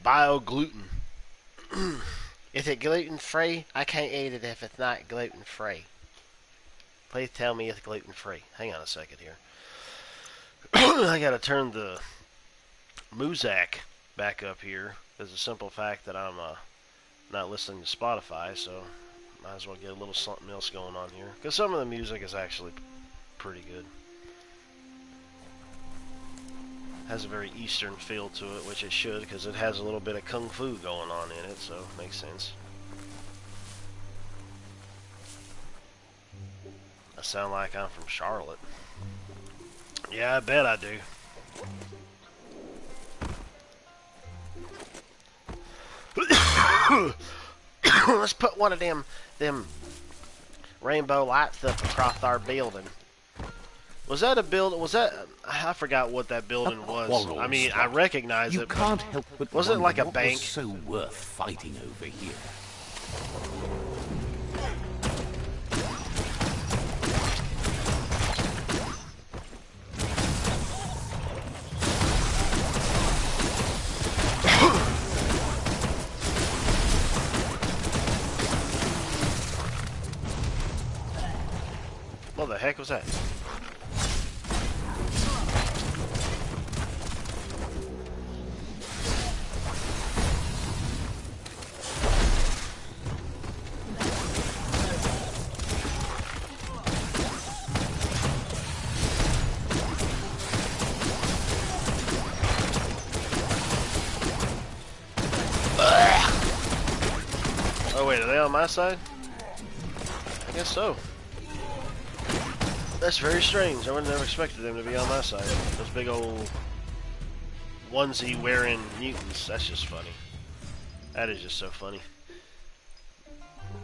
Biogluten. Is it gluten free? I can't eat it if it's not gluten free. Please tell me it's gluten free. Hang on a second here. I gotta turn the Muzak back up here. There's a simple fact that I'm not listening to Spotify, so might as well get a little something else going on here. Because some of the music is actually pretty good. Has a very Eastern feel to it, which it should, because it has a little bit of kung fu going on in it, so it makes sense. I sound like I'm from Charlotte. Yeah, I bet I do. Let's put one of them rainbow lights up across our building. Was that a building? Was that? I forgot what that building was. I mean, I recognize it. You can't help but was it like a what bank? Was so worth fighting over here. What the heck was that? Oh wait, are they on my side? I guess so. That's very strange. I would have never expected them to be on my side. Those big old onesie wearing mutants. That's just funny. That is just so funny.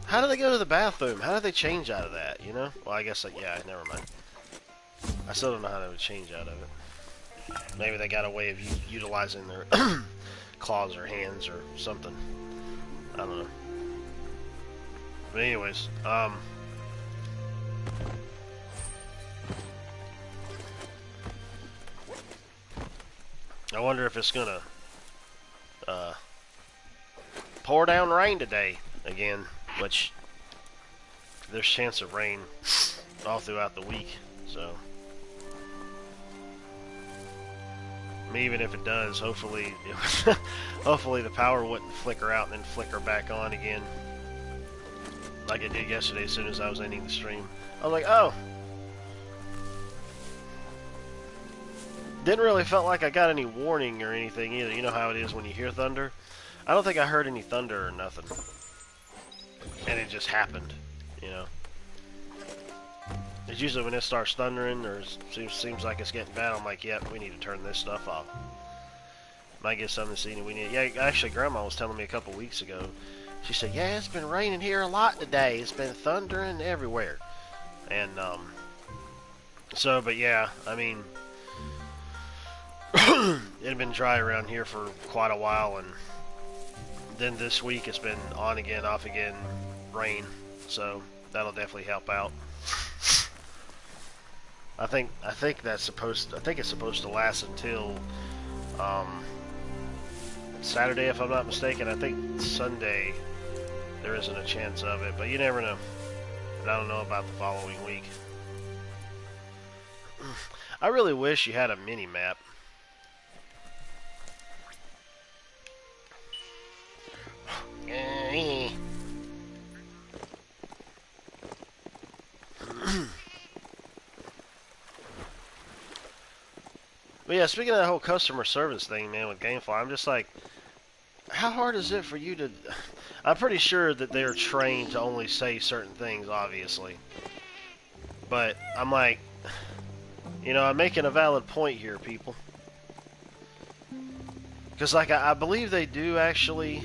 How do they go to the bathroom? How do they change out of that, you know? Well, I guess, like, yeah, never mind. I still don't know how they would change out of it. Maybe they got a way of utilizing their claws or hands or something. I don't know. But anyways, I wonder if it's gonna pour down rain today again, which there's chance of rain all throughout the week, so even if it does, hopefully hopefully the power wouldn't flicker out and then flicker back on again like it did yesterday as soon as I was ending the stream. I was like, oh, didn't really felt like I got any warning or anything either. You know how it is when you hear thunder? I don't think I heard any thunder or nothing. And it just happened, you know. It's usually when it starts thundering or seems like it's getting bad, I'm like, yep, we need to turn this stuff off. Might get something this evening. We need. Yeah, actually, Grandma was telling me a couple weeks ago. She said, yeah, it's been raining here a lot today. It's been thundering everywhere. And, so, but yeah, I mean, it had been dry around here for quite a while, and then this week it's been on again, off again, rain, so that'll definitely help out. I think it's supposed to last until Saturday, if I'm not mistaken. I think Sunday there isn't a chance of it, but you never know. And I don't know about the following week. I really wish you had a mini map. But yeah, speaking of that whole customer service thing, man, with GameFly, I'm just like, how hard is it for you to... I'm pretty sure that they're trained to only say certain things, obviously. But I'm like, you know, I'm making a valid point here, people. Because, like, I believe they do actually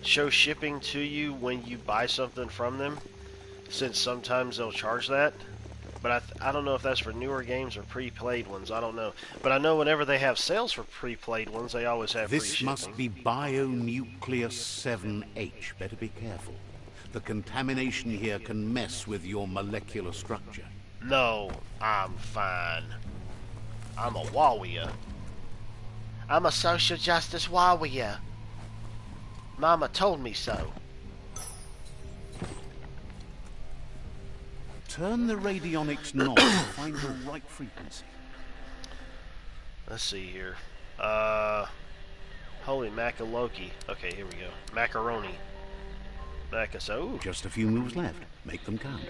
show shipping to you when you buy something from them, since sometimes they'll charge that. But I don't know if that's for newer games or pre-played ones. I don't know. But I know whenever they have sales for pre-played ones, they always have free shipping. This must be Bionucleus 7H. Better be careful. The contamination here can mess with your molecular structure. No, I'm fine. I'm a warrior. I'm a social justice warrior. Mama told me so. Turn the radionics knob to find the right frequency. Let's see here. Holy macaloki. Okay, here we go. Macaroni. Macaso. Just a few moves left. Make them count.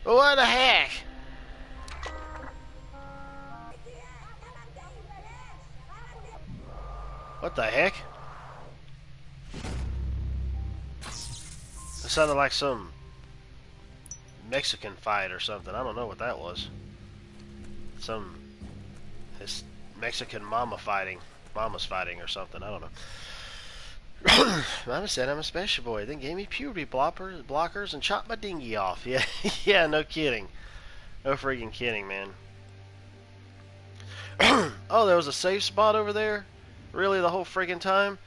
What the heck? What the heck? It sounded like some Mexican fight or something. I don't know what that was. Some Mexican mama's fighting or something. I don't know. Mama said I'm a special boy. Then gave me puberty blockers and chopped my dinghy off. Yeah, yeah, no kidding. No freaking kidding, man. Oh, there was a safe spot over there? Really, the whole freaking time?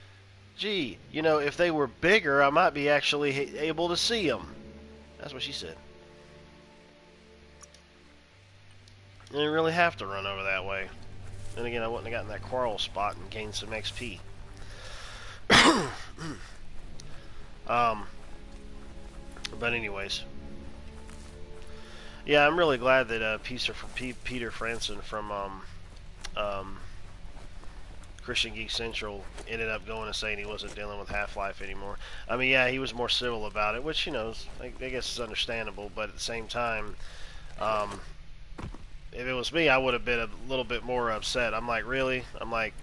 Gee, you know, if they were bigger, I might be actually able to see them. That's what she said. You didn't really have to run over that way. Then again, I wouldn't have gotten that quarrel spot and gained some XP. But anyways. Yeah, I'm really glad that Peter Franson from Christian Geek Central ended up going and saying he wasn't dealing with Half-Life anymore. I mean, yeah, he was more civil about it, which, you know, I guess is understandable, but at the same time, if it was me, I would have been a little bit more upset. I'm like, really? I'm like,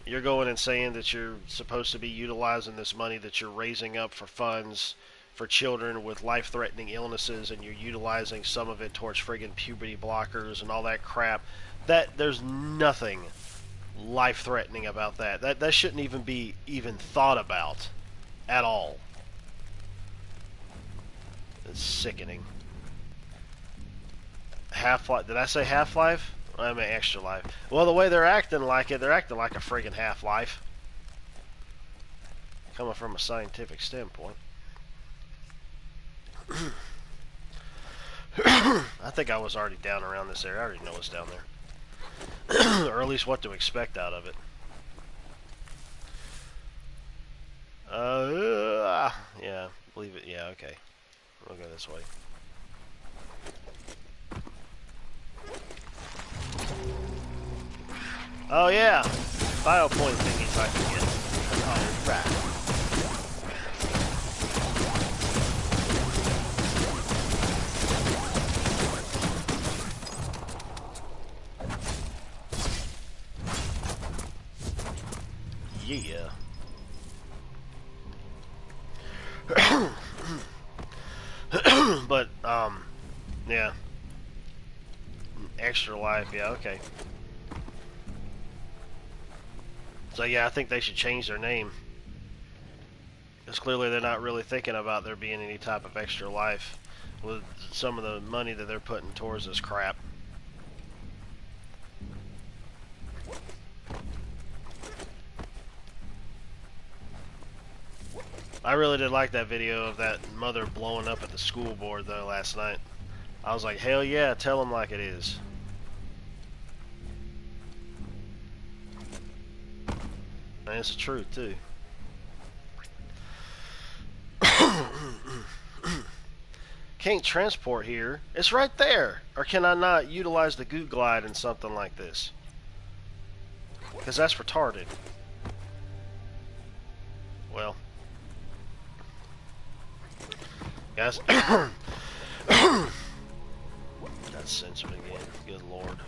you're going and saying that you're supposed to be utilizing this money that you're raising up for funds for children with life-threatening illnesses, and you're utilizing some of it towards friggin' puberty blockers and all that crap. There's nothing life-threatening about that. That shouldn't even be thought about at all. It's sickening. Half-Life. Did I say Half-Life? I mean Extra Life. Well, the way they're acting like it, they're acting like a friggin' Half-Life. Coming from a scientific standpoint. I think I was already down around this area. I already know what's down there. Or at least what to expect out of it. Yeah, believe it. Yeah, okay. We'll go this way. Oh yeah, biopoint thingies I can get. Alright. Yeah. But, yeah. Extra Life, yeah, okay. So yeah, I think they should change their name. Because clearly they're not really thinking about there being any type of extra life with some of the money that they're putting towards this crap. I really did like that video of that mother blowing up at the school board though last night. I was like, hell yeah, tell them like it is. And it's the truth too. Can't transport here. It's right there. Or can I not utilize the goo glide in something like this? Because that's retarded. Well. Guys. Got censored again. Good lord.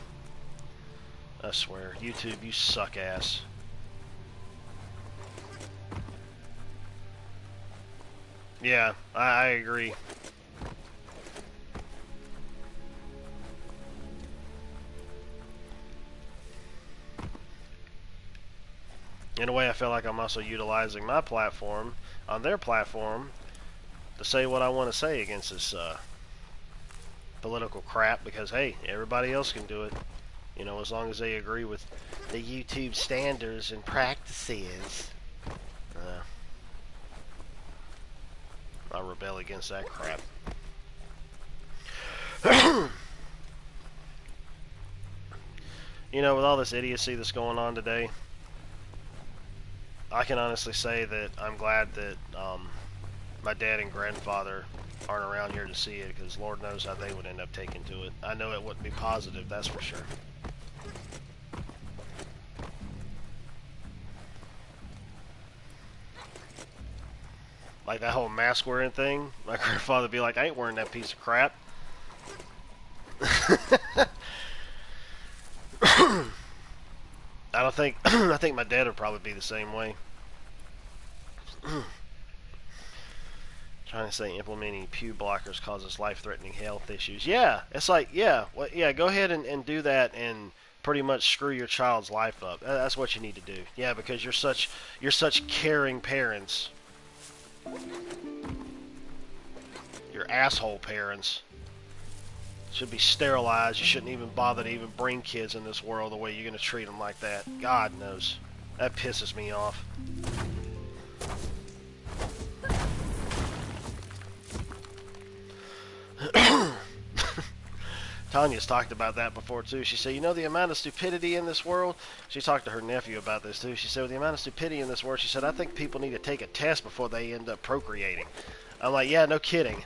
I swear. YouTube, you suck ass. Yeah, I agree. In a way, I feel like I'm also utilizing my platform on their platform to say what I want to say against this political crap, because hey, everybody else can do it, you know, as long as they agree with the YouTube standards and practices. I rebel against that crap. You know, with all this idiocy that's going on today, I can honestly say that I'm glad that my dad and grandfather aren't around here to see it, because Lord knows how they would end up taking to it. I know it wouldn't be positive, that's for sure. Like that whole mask wearing thing, my grandfather would be like, I ain't wearing that piece of crap. I don't think I think my dad would probably be the same way. Trying to say implementing pew blockers causes life-threatening health issues. Yeah, it's like, yeah, well, yeah, go ahead and do that and pretty much screw your child's life up. That's what you need to do. Yeah, because you're such caring parents. You're asshole parents. Should be sterilized. You shouldn't even bother to even bring kids in this world the way you're going to treat them like that. God knows. That pisses me off. Tanya's talked about that before too. She said, you know, the amount of stupidity in this world. She talked to her nephew about this too. She said, with the amount of stupidity in this world, she said, I think people need to take a test before they end up procreating. I'm like, yeah, no kidding.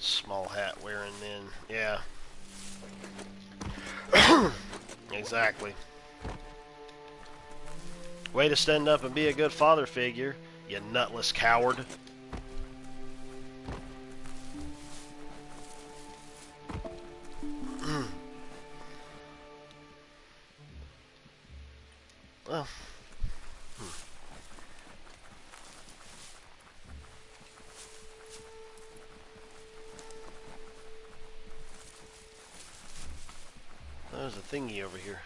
Small hat wearing men. Yeah. Exactly. Way to stand up and be a good father figure, you nutless coward. Well, there's a thingy over here.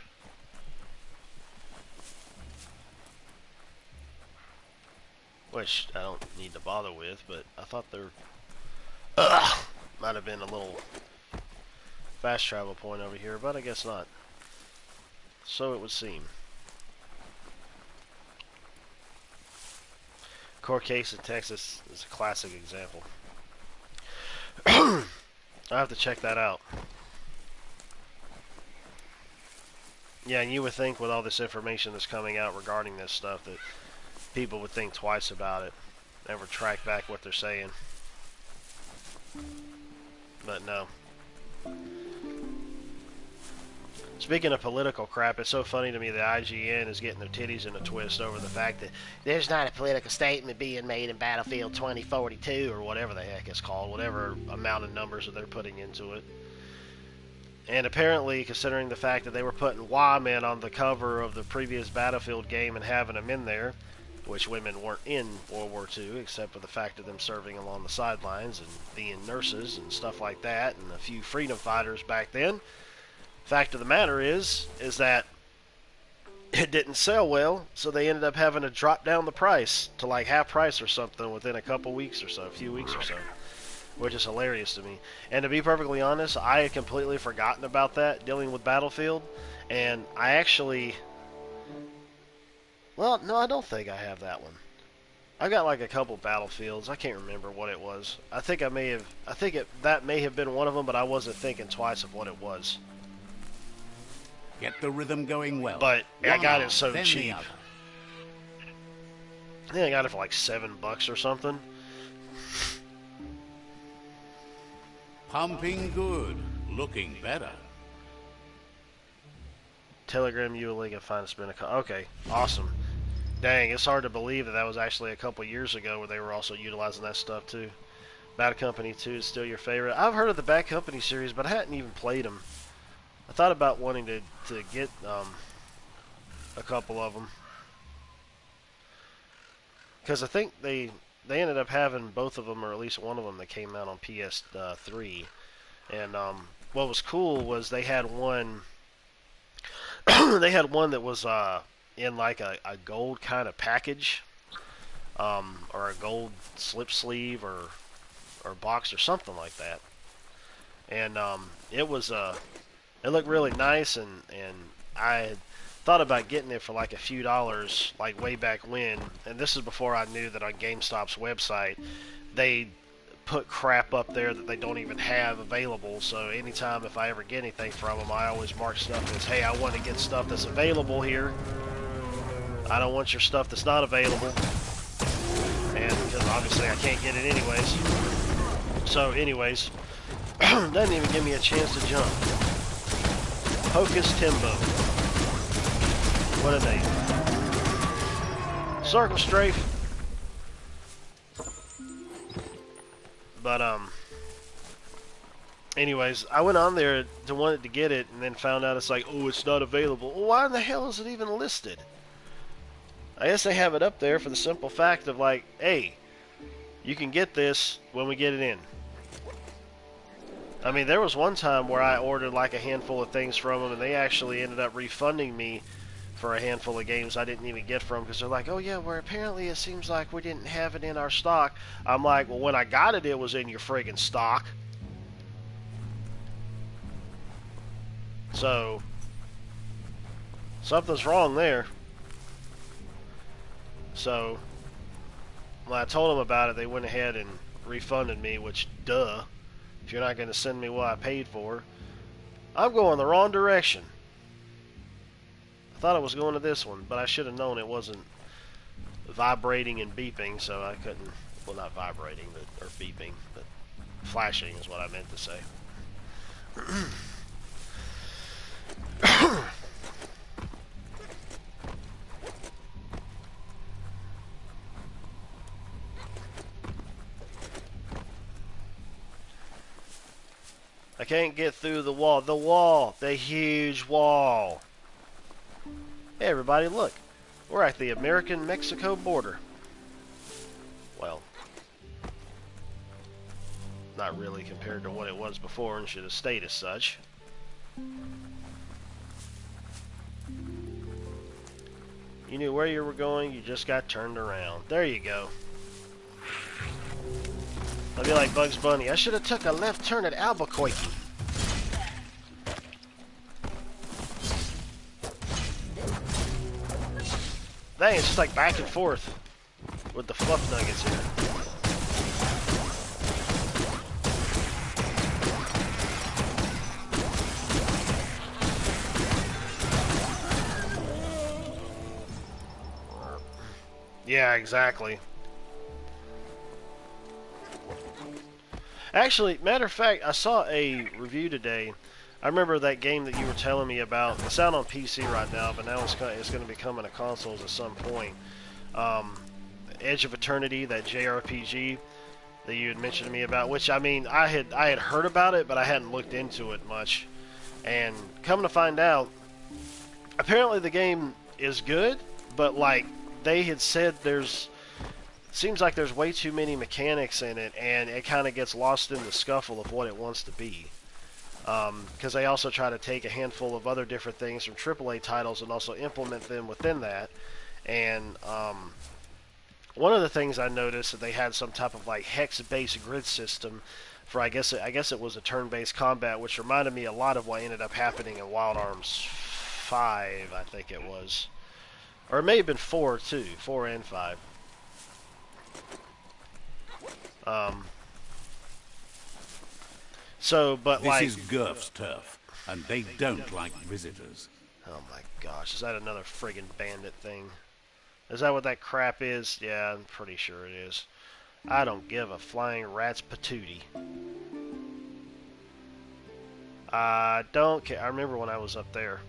Which I don't need to bother with, but I thought there might have been a little fast travel point over here, but I guess not. So it would seem. Court case in Texas is a classic example. I have to check that out. Yeah, and you would think with all this information that's coming out regarding this stuff that people would think twice about it, never track back what they're saying. But no. Speaking of political crap, it's so funny to me that IGN is getting their titties in a twist over the fact that there's not a political statement being made in Battlefield 2042 or whatever the heck it's called, whatever amount of numbers that they're putting into it. And apparently, considering the fact that they were putting Y-Men on the cover of the previous Battlefield game and having them in there, which women weren't in World War II, except for the fact of them serving along the sidelines and being nurses and stuff like that, and a few freedom fighters back then. Fact of the matter is that it didn't sell well, so they ended up having to drop down the price to like half price or something within a couple weeks or so, a few weeks or so, which is hilarious to me. And to be perfectly honest, I had completely forgotten about that dealing with Battlefield, and I actually, well, no, I don't think I have that one. I got like a couple Battlefields. I can't remember what it was. I think that may have been one of them, but I wasn't thinking twice of what it was. Get the rhythm going well. But I got it arm, so then the cheap. other. I think I got it for like $7 or something. Pumping good. Looking better. Telegram you a link and find a spin account. Okay, awesome. Dang, it's hard to believe that that was actually a couple years ago where they were also utilizing that stuff too. Bad Company 2 is still your favorite. I've heard of the Bad Company series, but I hadn't even played them. I thought about wanting to get a couple of them. Because I think they ended up having both of them, or at least one of them, that came out on PS3. And what was cool was they had one. They had one that was in like a gold kind of package, or a gold slip sleeve or box or something like that. And it looked really nice, and I had thought about getting it for like a few dollars, like way back when. And this is before I knew that on GameStop's website they put crap up there that they don't even have available. So anytime if I ever get anything from them, I always mark stuff as, hey, I want to get stuff that's available here. I don't want your stuff that's not available. And because obviously I can't get it anyways. So anyways, doesn't even give me a chance to jump. Hocus Timbo. What a name. Circle Strafe. But anyways, I went on there to wanted to get it and then found out it's like, oh, it's not available. Well, why in the hell is it even listed? I guess they have it up there for the simple fact of like, hey, you can get this when we get it in. I mean, there was one time where I ordered like a handful of things from them and they actually ended up refunding me for a handful of games I didn't even get from because they're like, oh yeah, well apparently it seems like we didn't have it in our stock. I'm like, well when I got it, it was in your friggin' stock. So, something's wrong there. So, when I told them about it, they went ahead and refunded me, which, duh. If you're not going to send me what I paid for, I'm going the wrong direction. I thought I was going to this one, but I should have known it wasn't vibrating and beeping, so I couldn't, well, not vibrating, but, or beeping, but flashing is what I meant to say. I can't get through the wall. The wall! The huge wall! Hey everybody, look. We're at the American-Mexico border. Well, not really compared to what it was before and should have stayed as such. You knew where you were going, you just got turned around. There you go. I'll be like Bugs Bunny. I should have took a left turn at Albuquerque. Dang, it's just like back and forth with the fluff nuggets here. Yeah, exactly. Actually, matter of fact, I saw a review today. I remember that game that you were telling me about. It's out on PC right now, but now it's going to be coming to consoles at some point. Edge of Eternity, that JRPG that you had mentioned to me about. Which I mean, I had heard about it, but I hadn't looked into it much. And come to find out, apparently the game is good, but like they had said, seems like there's way too many mechanics in it, and it kind of gets lost in the scuffle of what it wants to be. Because they also try to take a handful of other different things from AAA titles and also implement them within that. And one of the things I noticed that they had some type of like hex-based grid system for I guess it was a turn-based combat, which reminded me a lot of what ended up happening in Wild Arms 5, I think it was, or it may have been 4 too, 4 and 5. So, but This like, is GURPS turf, and they don't like visitors. oh my gosh, is that another friggin' bandit thing? Is that what that crap is? Yeah, I'm pretty sure it is. I don't give a flying rat's patootie. I don't care. I remember when I was up there,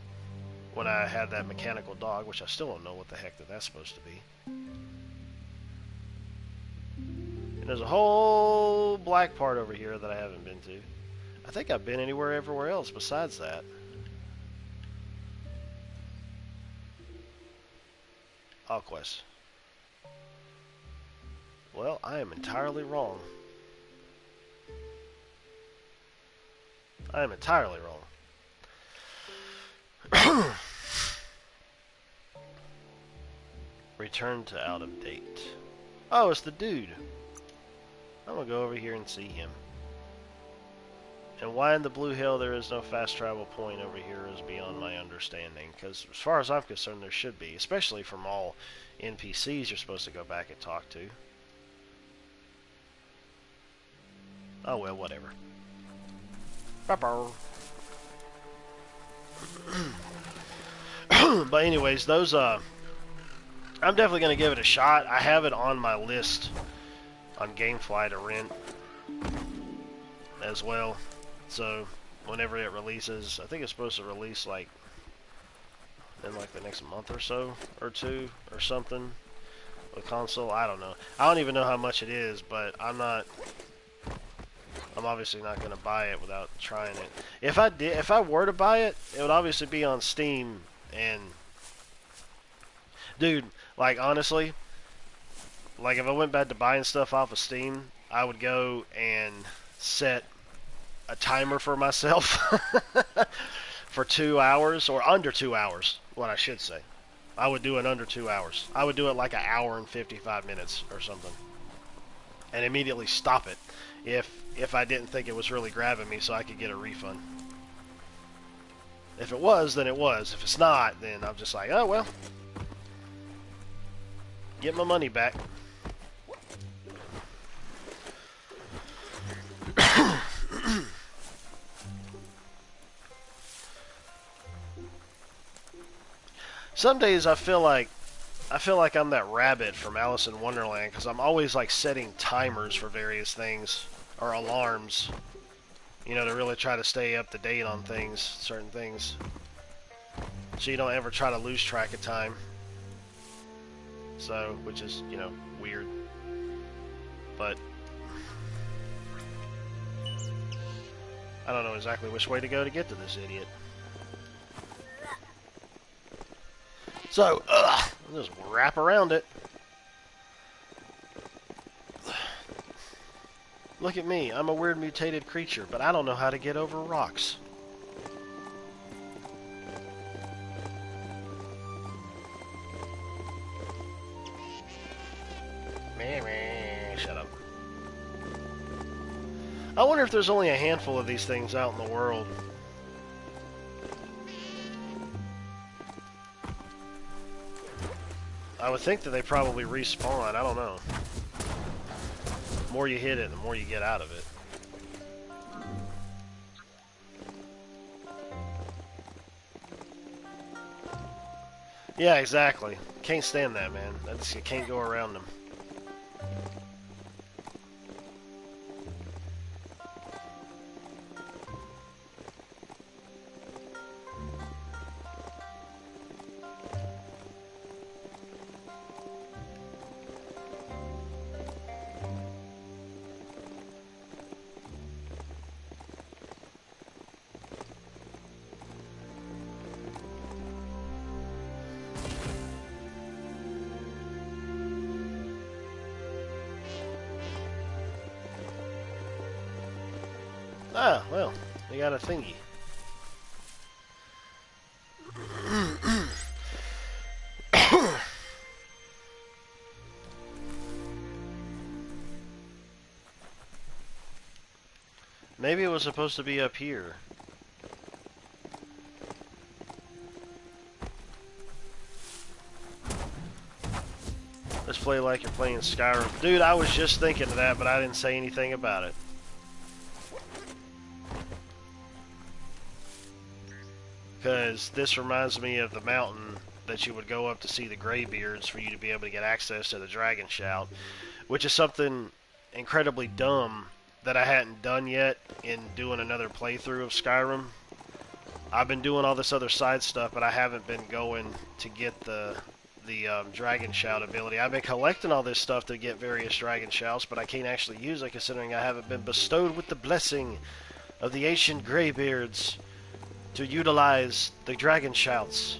when I had that mechanical dog, which I still don't know what the heck that's supposed to be. And there's a whole black part over here that I haven't been to. I think I've been anywhere everywhere else besides that. Quest. Well, I am entirely wrong. I am entirely wrong. Return to out of date. Oh, it's the dude. I'm gonna go over here and see him. And why in the blue hell there is no fast travel point over here is beyond my understanding. Because as far as I'm concerned, there should be. Especially from all NPCs you're supposed to go back and talk to. Oh well, whatever. But anyways, those I'm definitely gonna give it a shot. I have it on my list on GameFly to rent as well. So whenever it releases, I think it's supposed to release like in like the next month or so or two or something. The console, I don't know. I don't even know how much it is, but I'm obviously not going to buy it without trying it. If I were to buy it, it would obviously be on Steam. And dude, like honestly, like if I went back to buying stuff off of Steam, I would go and set a timer for myself for 2 hours or under 2 hours. What I should say, I would do it under 2 hours. I would do it like an hour and 55 minutes or something, and immediately stop it if I didn't think it was really grabbing me, so I could get a refund. If it was, then it was. If it's not, then I'm just like, oh well, get my money back. Some days I feel like I'm that rabbit from Alice in Wonderland, because I'm always like setting timers for various things or alarms, you know, to really try to stay up to date on things, certain things, so you don't ever try to lose track of time. So, which is, you know, weird, but I don't know exactly which way to go to get to this idiot. So, just wrap around it. Look at me, I'm a weird mutated creature, but I don't know how to get over rocks. Shut up. I wonder if there's only a handful of these things out in the world. I would think that they probably respawn. I don't know. The more you hit it, the more you get out of it. Yeah, exactly. Can't stand that, man. You can't go around them. Ah, well, we got a thingy. Maybe it was supposed to be up here. Let's play like you're playing Skyrim. Dude, I was just thinking of that, but I didn't say anything about it. Because this reminds me of the mountain that you would go up to see the Greybeards for you to be able to get access to the Dragon Shout, which is something incredibly dumb that I hadn't done yet in doing another playthrough of Skyrim. I've been doing all this other side stuff, but I haven't been going to get the Dragon Shout ability. I've been collecting all this stuff to get various Dragon Shouts, but I can't actually use it considering I haven't been bestowed with the blessing of the ancient Greybeards to utilize the Dragon Shouts.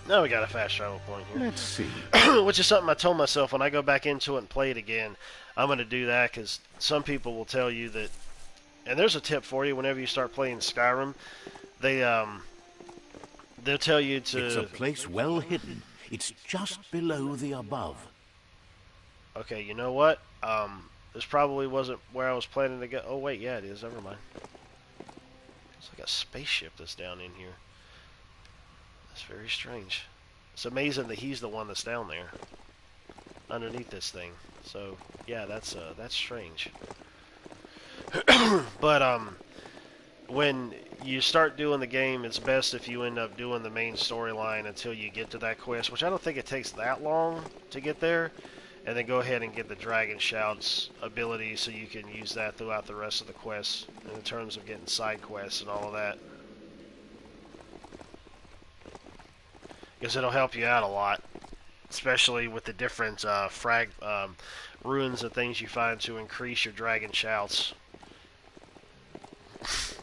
Now we got a fast travel point here. Let's see. Which is something I told myself when I go back into it and play it again, I'm going to do that, because some people will tell you that, and there's a tip for you whenever you start playing Skyrim, they They'll tell you It's a to... place well hidden. It's just below the above. Okay, you know what? This probably wasn't where I was planning to go. Oh, wait, yeah, it is. Never mind. It's like a spaceship that's down in here. That's very strange. It's amazing that he's the one that's down there, underneath this thing. So, yeah, that's strange. But, when you start doing the game, it's best if you end up doing the main storyline until you get to that quest, which I don't think it takes that long to get there, and then go ahead and get the Dragon Shout's ability so you can use that throughout the rest of the quests in terms of getting side quests and all of that. Because it'll help you out a lot, especially with the different ruins and things you find to increase your Dragon Shouts.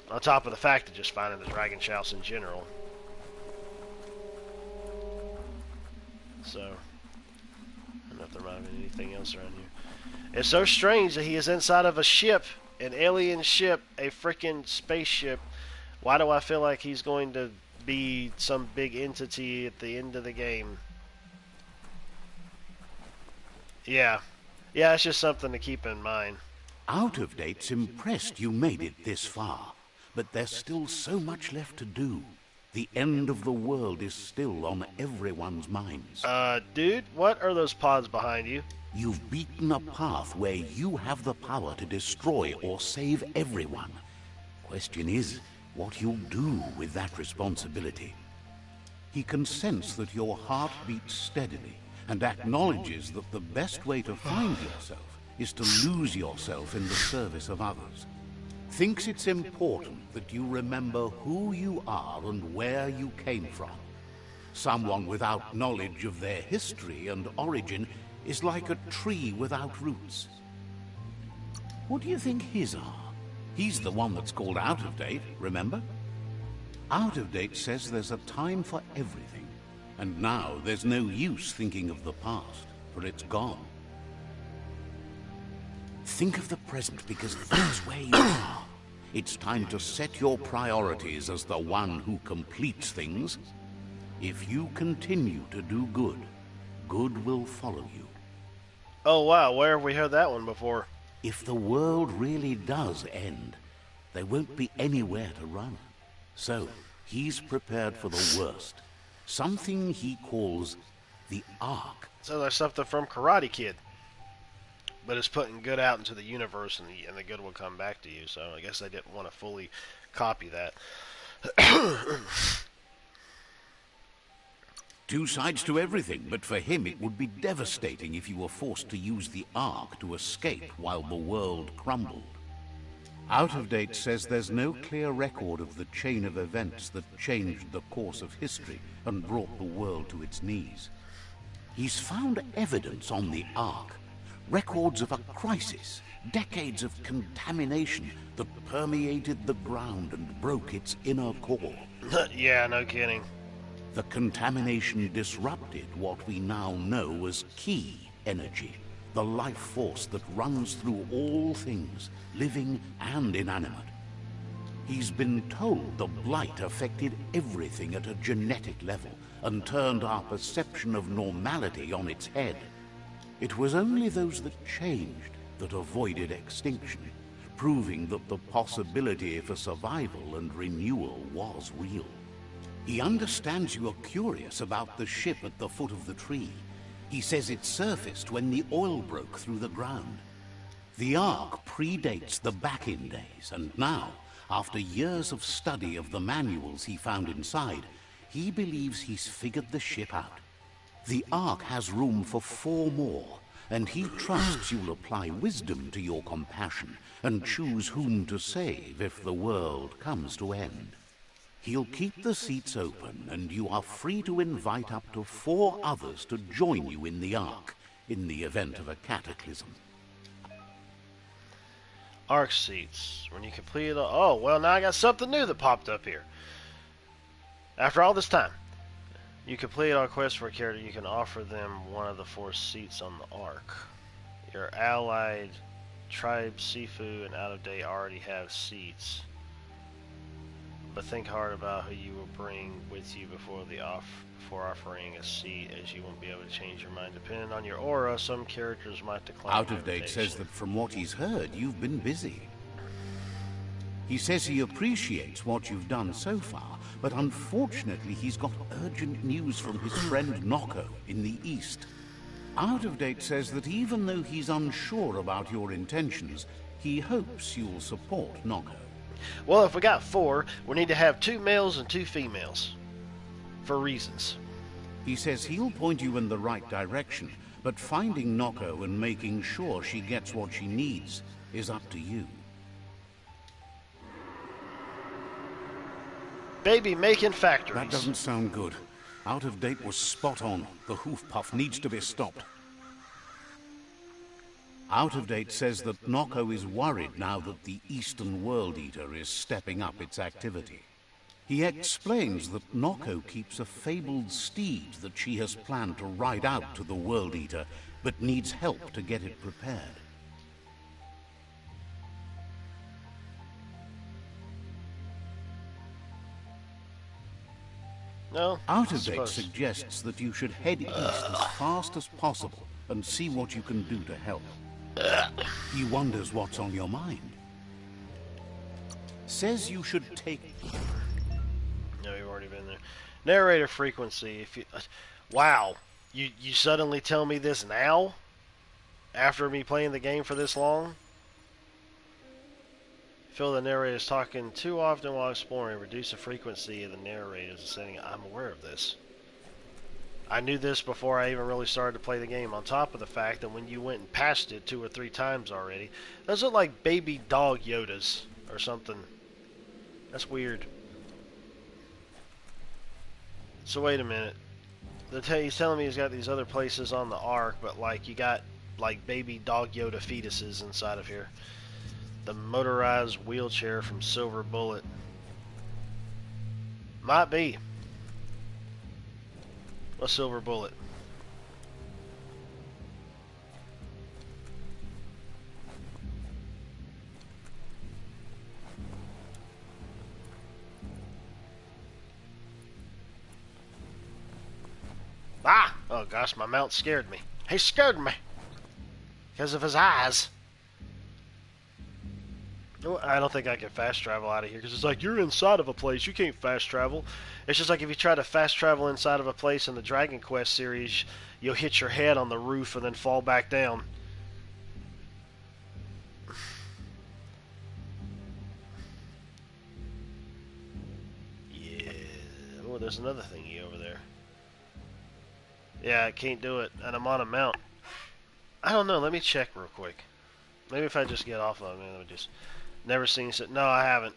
On top of the fact of just finding the Dragon Shouts in general. So, I don't know if there might have been anything else around here. It's so strange that he is inside of a ship, an alien ship, a freaking spaceship. Why do I feel like he's going to be some big entity at the end of the game? Yeah. Yeah, it's just something to keep in mind. Out of Date's impressed you made it this far, but there's still so much left to do. The end of the world is still on everyone's minds. Dude, what are those pods behind you? You've beaten a path where you have the power to destroy or save everyone. Question is, what you'll do with that responsibility. He can sense that your heart beats steadily and acknowledges that the best way to find yourself is to lose yourself in the service of others. Thinks it's important that you remember who you are and where you came from. Someone without knowledge of their history and origin is like a tree without roots. What do you think his are? He's the one that's called Out of Date, remember? Out of Date says there's a time for everything, and now there's no use thinking of the past, for it's gone. Think of the present, because that's where you are. It's time to set your priorities as the one who completes things. If you continue to do good, good will follow you. Oh wow, where have we heard that one before? If the world really does end, there won't be anywhere to run. So, he's prepared for the worst. Something he calls the Ark. So there's something from Karate Kid. But it's putting good out into the universe, and the good will come back to you. So I guess I didn't want to fully copy that. Two sides to everything, but for him it would be devastating if you were forced to use the Ark to escape while the world crumbled. Out of Date says there's no clear record of the chain of events that changed the course of history and brought the world to its knees. He's found evidence on the Ark. Records of a crisis, decades of contamination that permeated the ground and broke its inner core. Yeah, no kidding. The contamination disrupted what we now know as key energy, the life force that runs through all things, living and inanimate. He's been told the blight affected everything at a genetic level and turned our perception of normality on its head. It was only those that changed that avoided extinction, proving that the possibility for survival and renewal was real. He understands you are curious about the ship at the foot of the tree. He says it surfaced when the oil broke through the ground. The Ark predates the back-in days, and now, after years of study of the manuals he found inside, he believes he's figured the ship out. The Ark has room for 4 more, and he trusts you'll apply wisdom to your compassion and choose whom to save if the world comes to end. He'll keep the seats open, and you are free to invite up to 4 others to join you in the Ark in the event of a cataclysm. Arc seats. When you complete it, oh well, now I got something new that popped up here. After all this time, you complete our quest for a character, you can offer them one of the 4 seats on the Ark. Your allied tribe, Sifu, and Out of Date already have seats. but think hard about who you will bring with you before offering a seat, as you won't be able to change your mind. Depending on your aura, some characters might decline Out your of Date invitation. says that from what he's heard, you've been busy. He says he appreciates what you've done so far, but unfortunately he's got urgent news from his friend Noko in the east. Out of Date says that even though he's unsure about your intentions, he hopes you'll support Noko. Well, if we got 4, we need to have 2 males and 2 females. For reasons. He says he'll point you in the right direction, but finding Noko and making sure she gets what she needs is up to you. Baby making factories. That doesn't sound good. Out of Date was spot on. The hoof puff needs to be stopped. Out of Date says that Noko is worried now that the Eastern World Eater is stepping up its activity. He explains that Noko keeps a fabled steed that she has planned to ride out to the World Eater, but needs help to get it prepared. No? Out of Date suggests that you should head east as fast as possible and see what you can do to help. He wonders what's on your mind. Says you should take... No, you've already been there. Narrator frequency. If you, wow, you suddenly tell me this now? After me playing the game for this long? Feel the narrator is talking too often while exploring. Reduce the frequency of the narrator as a setting. I'm aware of this. I knew this before I even really started to play the game. On top of the fact that when you went and passed it 2 or 3 times already, those look like baby dog Yodas or something. That's weird. So wait a minute. He's telling me he's got these other places on the Ark, but like you got like baby dog Yoda fetuses inside of here. The motorized wheelchair from Silver Bullet. Might be. A Silver Bullet. Ah! Oh gosh, my mount scared me. He scared me. Because of his eyes. I don't think I can fast travel out of here because it's like you're inside of a place, you can't fast travel. It's just like if you try to fast travel inside of a place in the Dragon Quest series, you'll hit your head on the roof and then fall back down. Yeah. Oh, there's another thingy over there. Yeah, I can't do it, and I'm on a mount. I don't know. Let me check real quick. Maybe if I just get off of it, let me just. Never seen it. No, I haven't.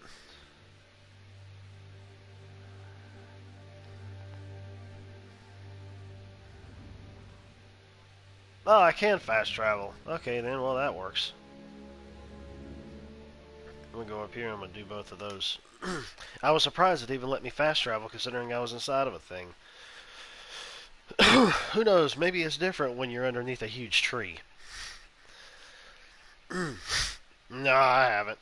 Oh, I can fast travel. Okay, then, well, that works. I'm going to go up here and I'm going to do both of those. I was surprised it even let me fast travel considering I was inside of a thing. Who knows? Maybe it's different when you're underneath a huge tree. No, I haven't.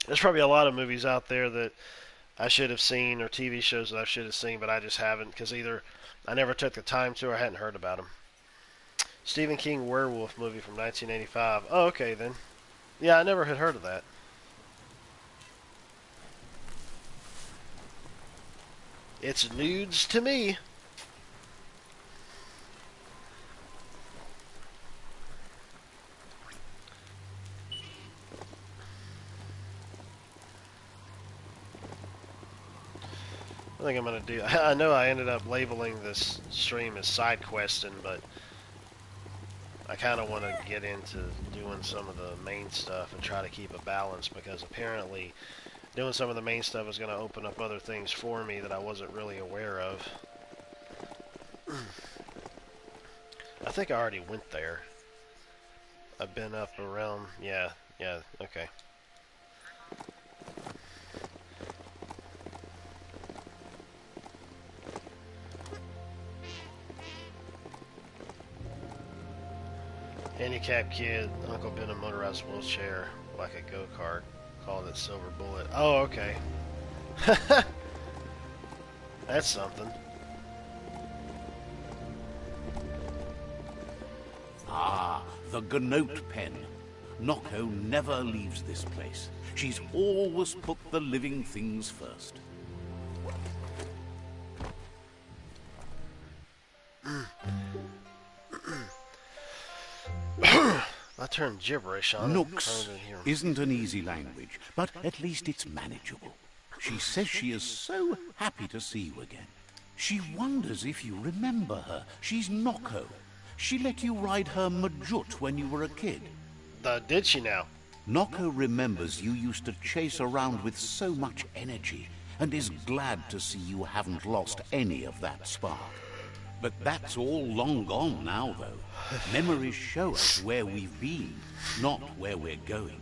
There's probably a lot of movies out there that I should have seen or TV shows that I should have seen, but I just haven't because either I never took the time to or I hadn't heard about them. Stephen King werewolf movie from 1985. Oh, okay then. Yeah, I never had heard of that. It's nudes to me. I think I'm going to do... I know I ended up labeling this stream as side questing, but I kind of want to get into doing some of the main stuff and try to keep a balance because apparently doing some of the main stuff is going to open up other things for me that I wasn't really aware of. I think I already went there. I've been up around... Yeah, okay. Handicapped kid, Uncle Ben a motorized wheelchair like a go-kart. call it silver bullet. Oh, okay. That's something. Ah, the Gnote pen. Noko never leaves this place. She's always put the living things first. I turned gibberish on Nooks it. isn't an easy language, but at least it's manageable. She says she is so happy to see you again. She wonders if you remember her. She's Noko. She let you ride her Majut when you were a kid. Did she now? Noko remembers you used to chase around with so much energy and is glad to see you haven't lost any of that spark. But that's all long gone now, though. Memories show us where we've been, not where we're going.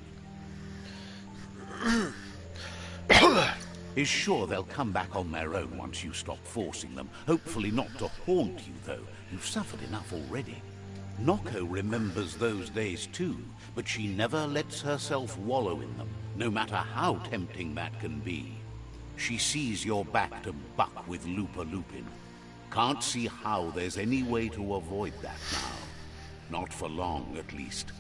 Is sure they'll come back on their own once you stop forcing them. Hopefully not to haunt you, though. You've suffered enough already. Noko remembers those days too, but she never lets herself wallow in them, no matter how tempting that can be. She sees you're back to buck with Lupa Lupin. Can't see how there's any way to avoid that now. Not for long, at least.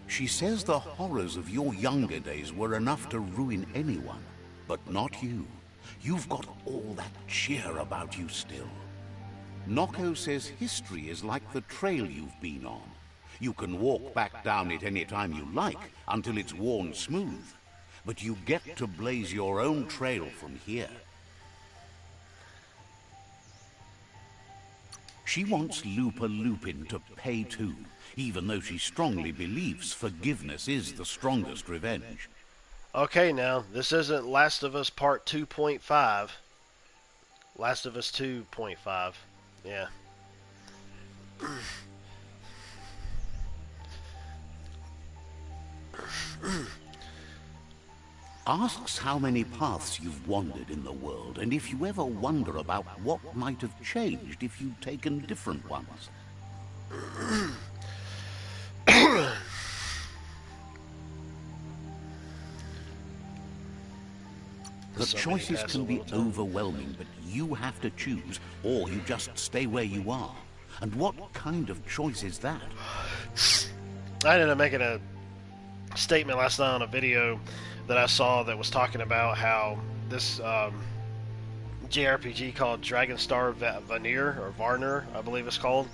She says the horrors of your younger days were enough to ruin anyone, but not you. You've got all that cheer about you still. Noko says history is like the trail you've been on. You can walk back down it any time you like, until it's worn smooth. But you get to blaze your own trail from here. She wants Lupa Lupin to pay too, even though she strongly believes forgiveness is the strongest revenge. Okay, now, this isn't Last of Us Part 2.5. Last of Us 2.5. Yeah. Asks how many paths you've wandered in the world, and if you ever wonder about what might have changed if you'd taken different ones. The choices can be overwhelming, but you have to choose, or you just stay where you are. And what kind of choice is that? I ended up making a statement last night on a video that I saw that was talking about how this JRPG called Dragonstar Vanir, or Varner, I believe it's called.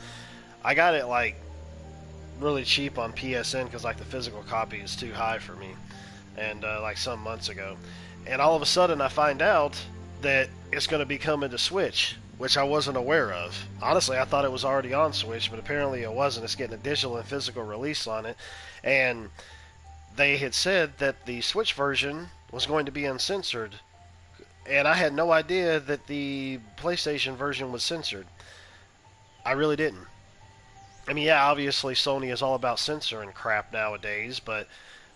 I got it like really cheap on PSN because like the physical copy is too high for me, and like some months ago. And all of a sudden I find out that it's going to be coming to Switch, which I wasn't aware of. Honestly, I thought it was already on Switch, but apparently it wasn't. It's getting a digital and physical release on it. And they had said that the Switch version was going to be uncensored. And I had no idea that the PlayStation version was censored. I really didn't. I mean, yeah, obviously Sony is all about censoring crap nowadays, but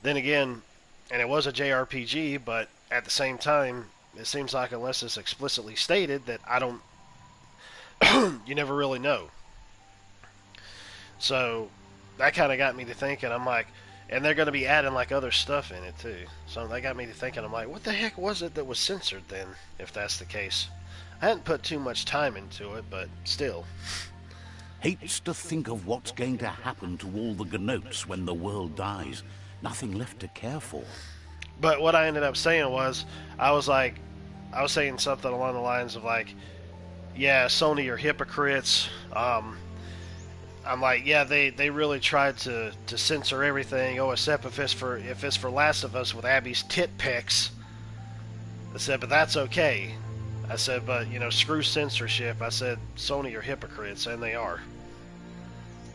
then again, and it was a JRPG, but at the same time, it seems like unless it's explicitly stated that I don't, you never really know. So that kind of got me to thinking. I'm like, and they're going to be adding like other stuff in it too. So that got me to thinking. I'm like, what the heck was it that was censored then, if that's the case? I hadn't put too much time into it, but still. Hates to think of what's going to happen to all the Gnotes when the world dies. Nothing left to care for. But what I ended up saying was, I was saying something along the lines of like, yeah, Sony are hypocrites. I'm like, yeah, they really tried to censor everything. Oh, except if it's for Last of Us with Abby's tit pics. I said, but that's okay. I said, but screw censorship. I said, Sony are hypocrites, and they are.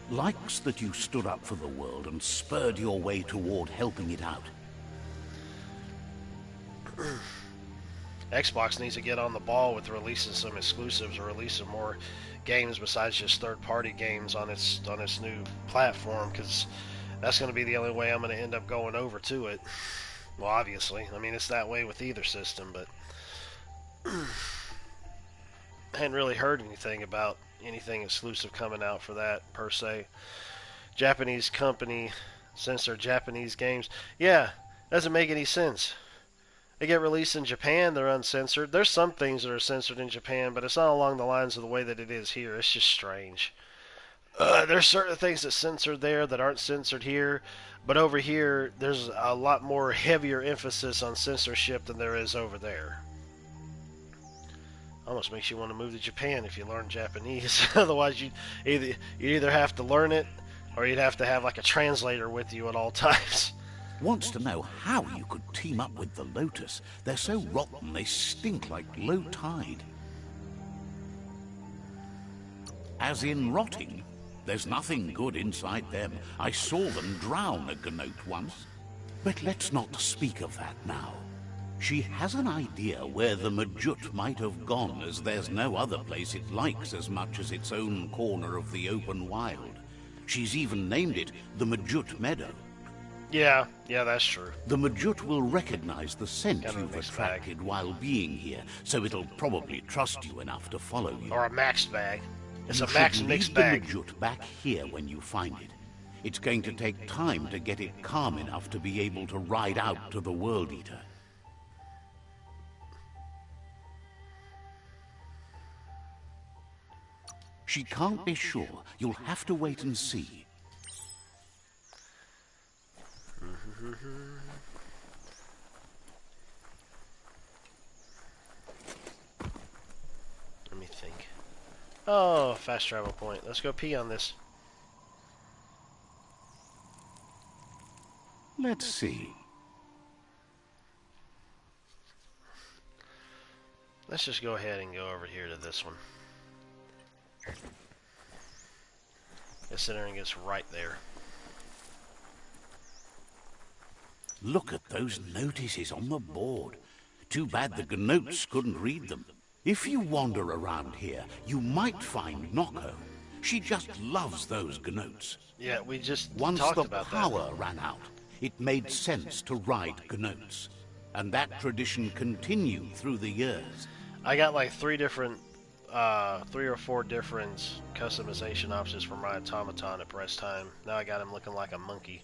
Likes that you stood up for the world and spurred your way toward helping it out. Xbox needs to get on the ball with releasing some exclusives or releasing more games besides just third-party games on its new platform, because that's going to be the only way I'm going to end up going over to it. Well, obviously. I mean, it's that way with either system, but I hadn't really heard anything about anything exclusive coming out for that, per se. Japanese company censor Japanese games. Yeah, Doesn't make any sense. They get released in Japan, they're uncensored. There's some things that are censored in Japan, but it's not along the lines of the way that it is here. It's just strange. There's certain things that censored there that aren't censored here, but over here there's a lot more heavier emphasis on censorship than there is over there. Almost makes you want to move to Japan if you learn Japanese. Otherwise, you either have to learn it, or you'd have to have like a translator with you at all times. Wants to know how you could team up with the Lotus. They're so rotten they stink like low tide. As in rotting? There's nothing good inside them. I saw them drown a Gnote once. But let's not speak of that now. She has an idea where the Majut might have gone, as there's no other place it likes as much as its own corner of the open wild. She's even named it the Majut Meadow. Yeah, that's true. The Majut will recognize the scent you've attracted while being here, so it'll probably trust you enough to follow you. Or a maxed bag. It's you a max mixed bag. Leave the Majut back here when you find it. It's going to take time to get it calm enough to be able to ride out to the World Eater. She can't be sure. You'll have to wait and see. Let me think. Oh, fast travel point. Let's go pee on this. Let's see. Let's just go ahead and go over here to this one. Considering it's right there. Look at those notices on the board. Too bad the Gnotes couldn't read them. If you wander around here, you might find Noko. She just loves those Gnotes. Yeah, we just Once talked the about power ran out, it made sense to ride Gnotes. And that tradition continued through the years. I got like three or four different customization options for my automaton at press time. Now I got him looking like a monkey.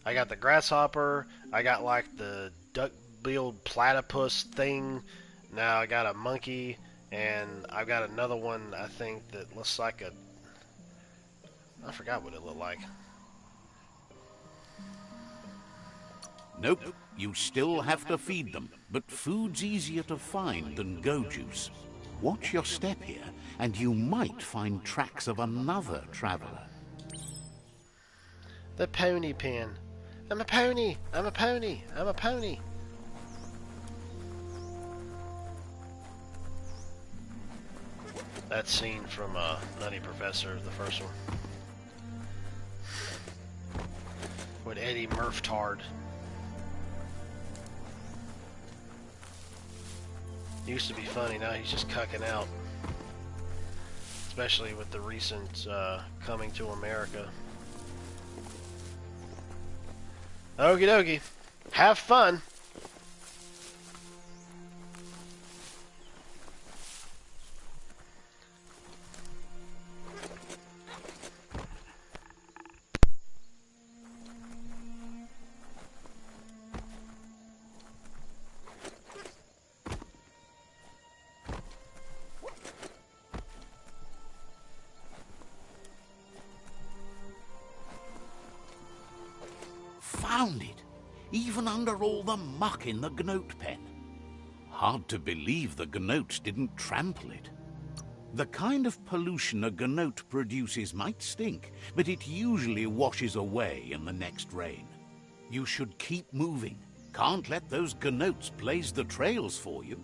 I got the grasshopper. I got like the duck-billed platypus thing. Now I got a monkey, and I've got another one I think that looks like a... I forgot what it looked like. Nope, you still have to feed them, but food's easier to find than go juice. Watch your step here, and you might find tracks of another traveler. The pony pen. I'm a pony! I'm a pony! I'm a pony! That scene from Nutty Professor, the first one. With Eddie Murphtard. Used to be funny, now he's just cucking out. Especially with the recent coming to America. Okie dokie. Have fun. Found it, even under all the muck in the Gnote pen. Hard to believe the Gnotes didn't trample it. The kind of pollution a Gnote produces might stink, but it usually washes away in the next rain. You should keep moving. Can't let those Gnotes blaze the trails for you.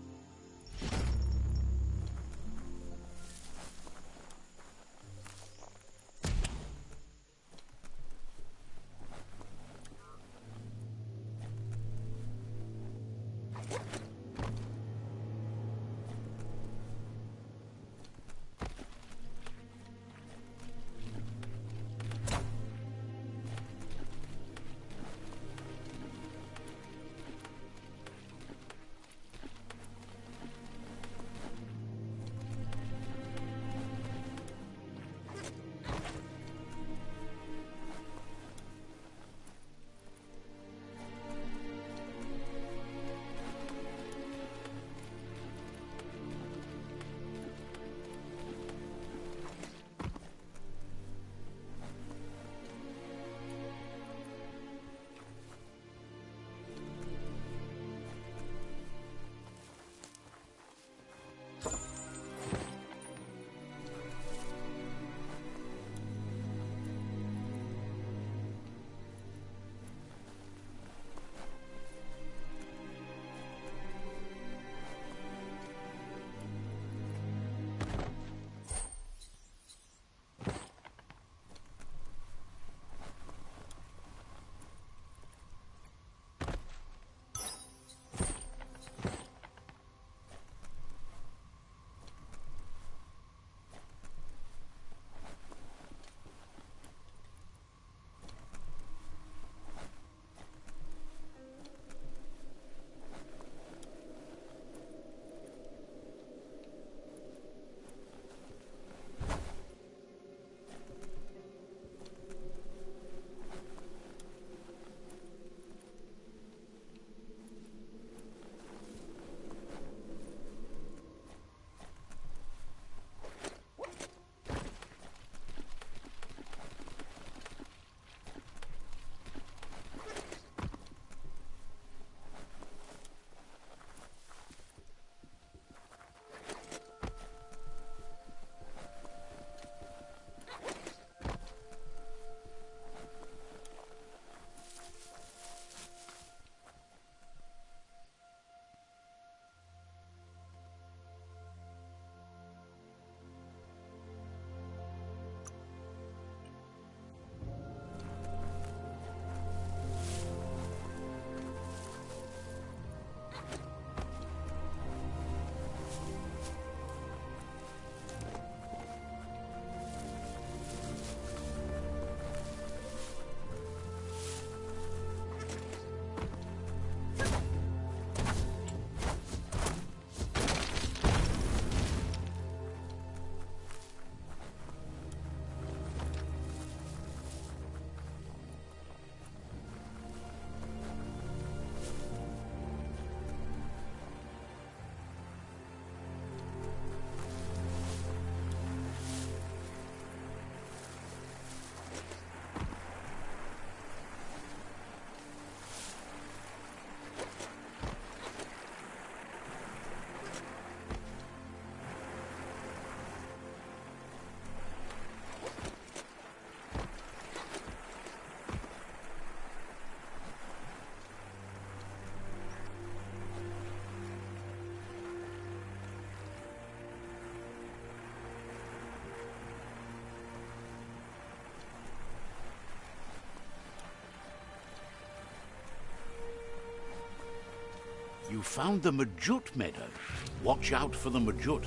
You found the Majut meadow. Watch out for the Majut.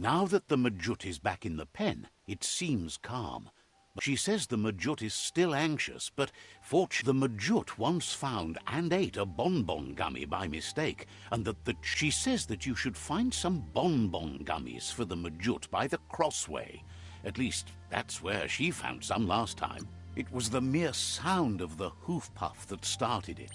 Now that the Majut is back in the pen, it seems calm. She says the Majut is still anxious, but fortunately the Majut once found and ate a bonbon gummy by mistake, and she says that you should find some bonbon gummies for the Majut by the crossway. At least, that's where she found some last time. It was the mere sound of the hoof puff that started it.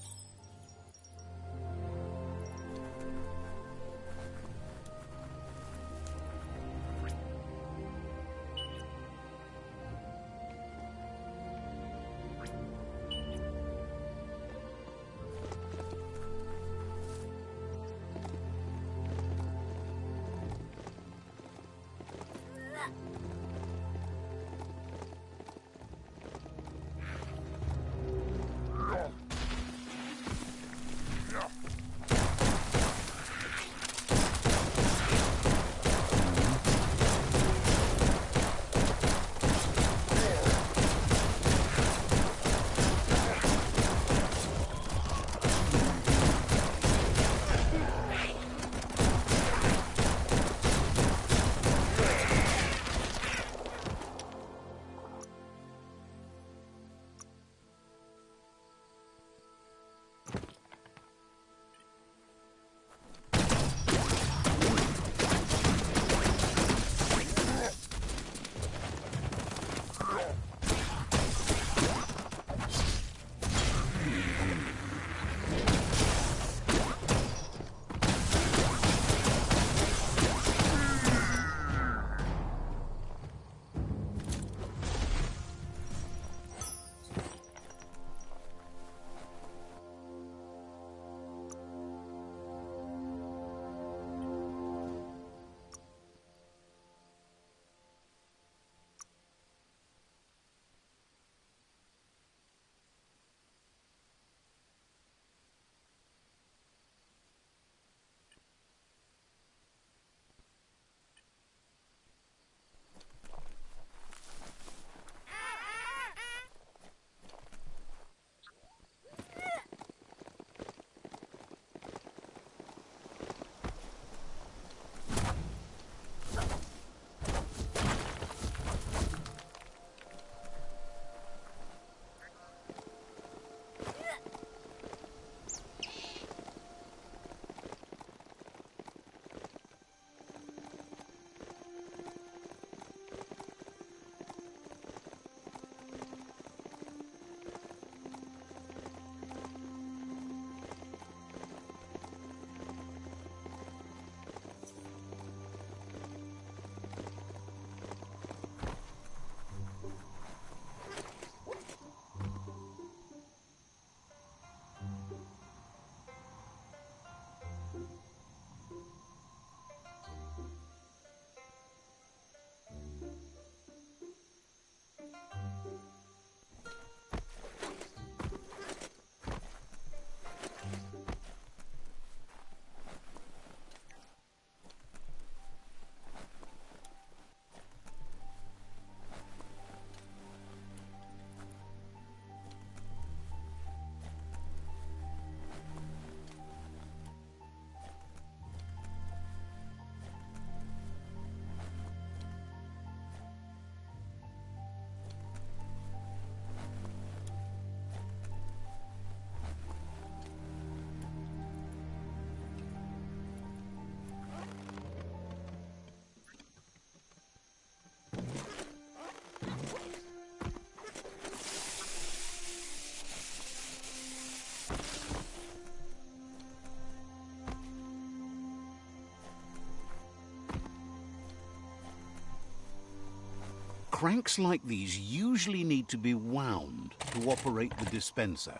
Cranks like these usually need to be wound to operate the dispenser.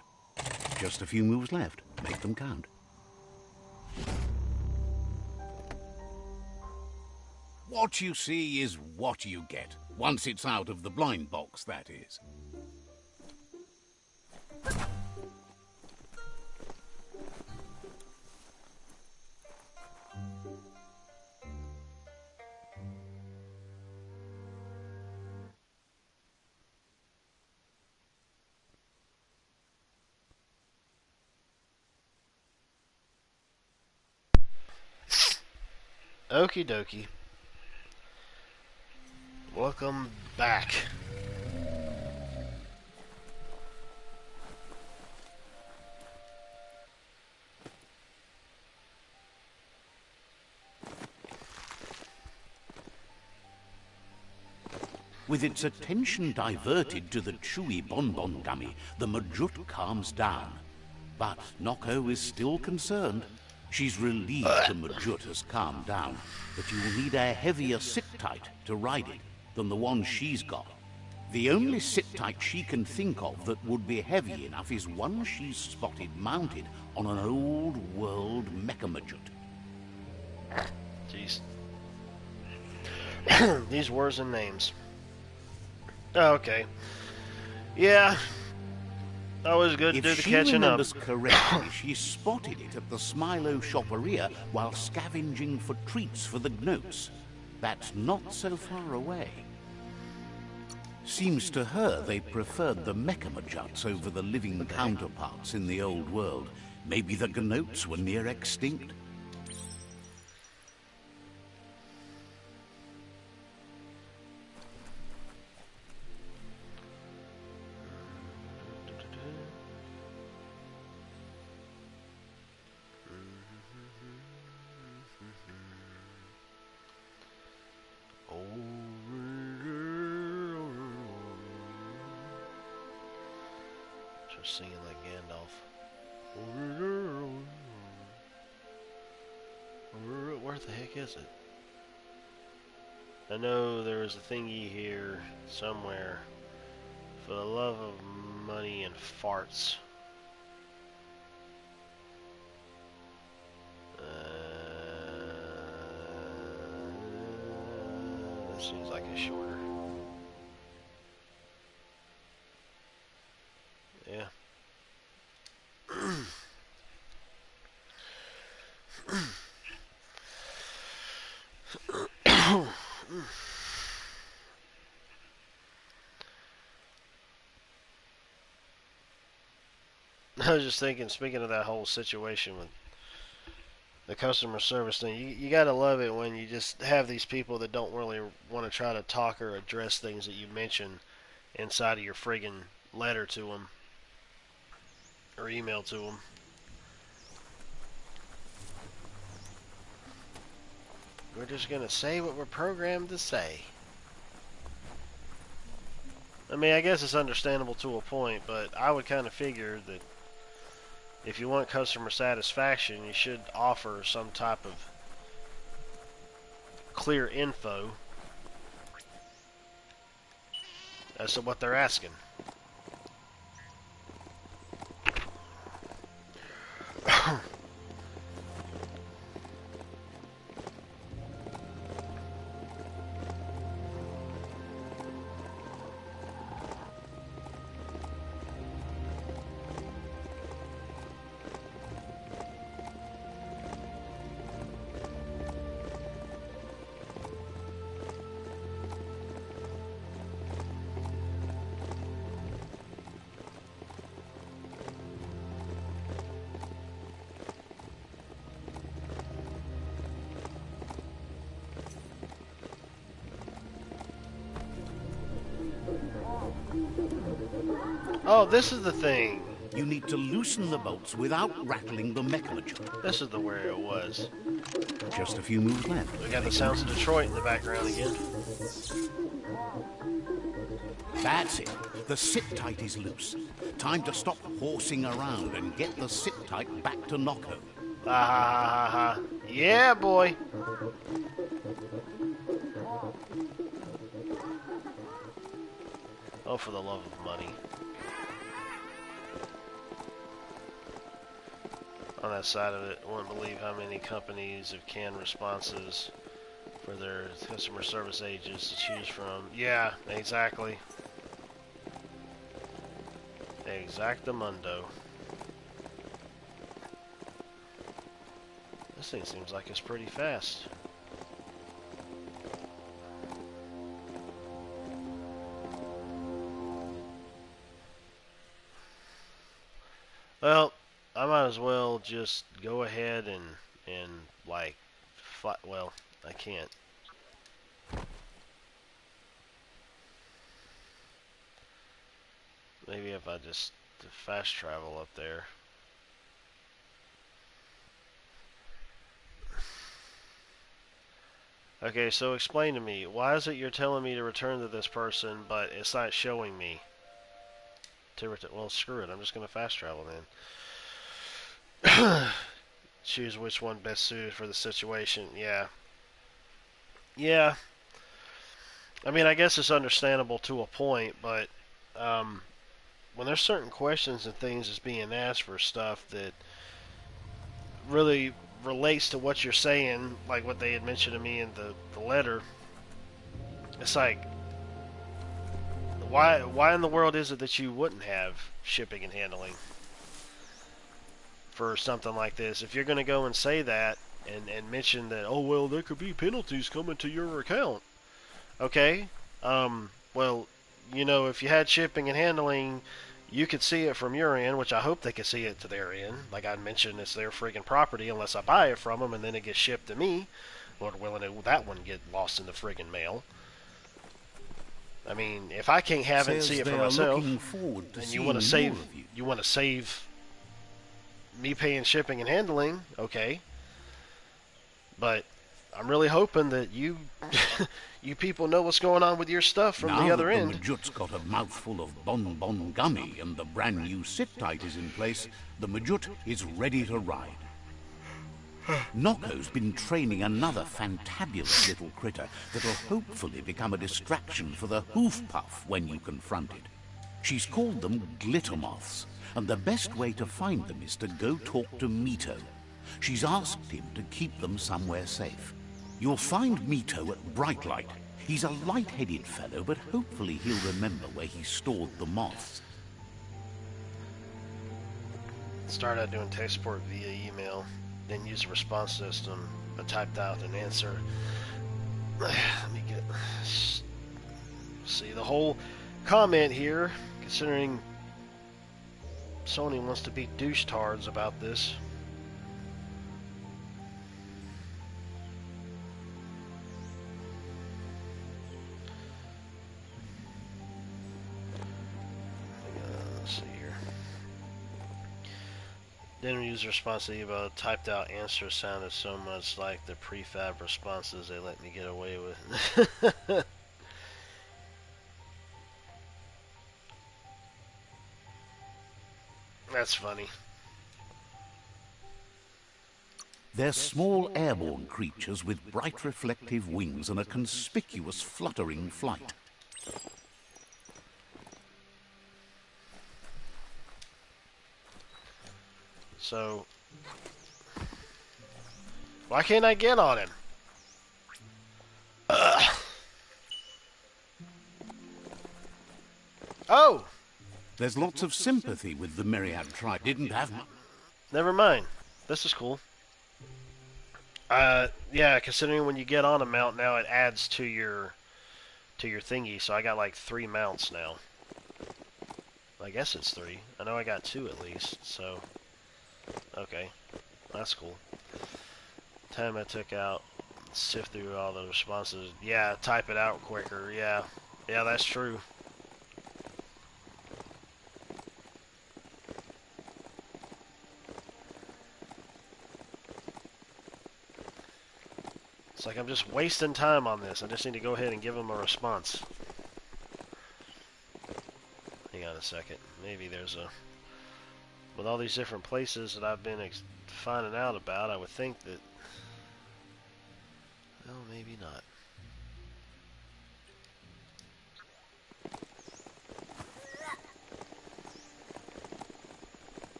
Just a few moves left. Make them count. What you see is what you get. Once it's out of the blind box, that is. Okie dokie. Welcome back. With its attention diverted to the chewy bonbon gummy, the Majut calms down. But Noko is still concerned. She's relieved the Majut has calmed down, but you will need a heavier sit-tight to ride it than the one she's got. The only sit-tight she can think of that would be heavy enough is one she's spotted mounted on an old-world mecha-Majut. Jeez. These words and names. Oh, okay. Yeah. Always good to do the catching up. If she remembers correctly, she spotted it at the Smilo Shopperia while scavenging for treats for the Gnotes. That's not so far away. Seems to her they preferred the Mecha-Majuts over the living counterparts in the old world. Maybe the Gnotes were near extinct. Singing like Gandalf. Where the heck is it? I know there is a thingy here somewhere. For the love of money and farts. This seems like it's shorter. Yeah. I was just thinking, speaking of that whole situation with the customer service thing, you gotta love it when you just have these people that don't really want to try to talk or address things that you mention inside of your friggin' letter to them or email to them. We're just gonna say what we're programmed to say. I mean, I guess it's understandable to a point, but I would kind of figure that if you want customer satisfaction, you should offer some type of clear info as to what they're asking. Oh, this is the thing. You need to loosen the bolts without rattling the mechanism. This is the where it was. Just a few moves left. We got the sounds of Detroit in the background again. That's it. The sit-tight is loose. Time to stop horsing around and get the sit-tight back to Noko. Ha ha ha ha. Yeah, boy. Oh, for the love of money. On that side of it, I wouldn't believe how many companies have canned responses for their customer service agents to choose from. Yeah, exactly. Exactamundo. This thing seems like it's pretty fast. Well, I might as well just go ahead and like, well, I can't. Maybe if I just fast travel up there. Okay, so explain to me, why is it you're telling me to return to this person, but it's not showing me to return? Well, screw it. I'm just going to fast travel then. Choose which one best suited for the situation. Yeah. Yeah. I mean, I guess it's understandable to a point, but um, when there's certain questions and things that's being asked for stuff that really relates to what you're saying, like what they had mentioned to me in the letter, it's like, why in the world is it that you wouldn't have shipping and handling for something like this? If you're going to go and say that and mention that, oh, well, there could be penalties coming to your account. Okay. Well, if you had shipping and handling, you could see it from your end, which I hope they could see it to their end. Like I mentioned, it's their friggin' property unless I buy it from them and then it gets shipped to me. Lord willing, that one get lost in the friggin' mail. I mean, if I can't have it and see Says it they for are looking myself, forward to and you want to seeing more save, of you. me paying shipping and handling, okay. But I'm really hoping that you you people know what's going on with your stuff from the Now other that the end. Majut's got a mouthful of Bon Bon Gummy and the brand new sit-tight is in place, the Majut is ready to ride. Noko's been training another fantabulous little critter that'll hopefully become a distraction for the hoof puff when you confront it. She's called them glitter moths, and the best way to find them is to go talk to Mito. She's asked him to keep them somewhere safe. You'll find Mito at Brightlight. He's a light-headed fellow, but hopefully he'll remember where he stored the moths. Start out doing text support via email, then use a response system, but typed out an answer. Let me see the whole comment here, considering Sony wants to be douche-tards about this. Let's see here. Then user response to about typed out answer sounded so much like the prefab responses they let me get away with. That's funny. They're small airborne creatures with bright reflective wings and a conspicuous fluttering flight. So, why can't I get on him? Oh! There's lots of sympathy with the Myriad tribe. Didn't have much. Never mind. This is cool. Yeah, considering when you get on a mount now, it adds to your thingy. So I got like 3 mounts now. I guess it's 3. I know I got 2 at least. So, okay, that's cool. Time I took out, sift through all the responses. Yeah, type it out quicker. Yeah, that's true. It's like I'm just wasting time on this. I just need to go ahead and give them a response. Hang on a second. Maybe there's a... With all these different places that I've been finding out about, I would think that... Well, maybe not.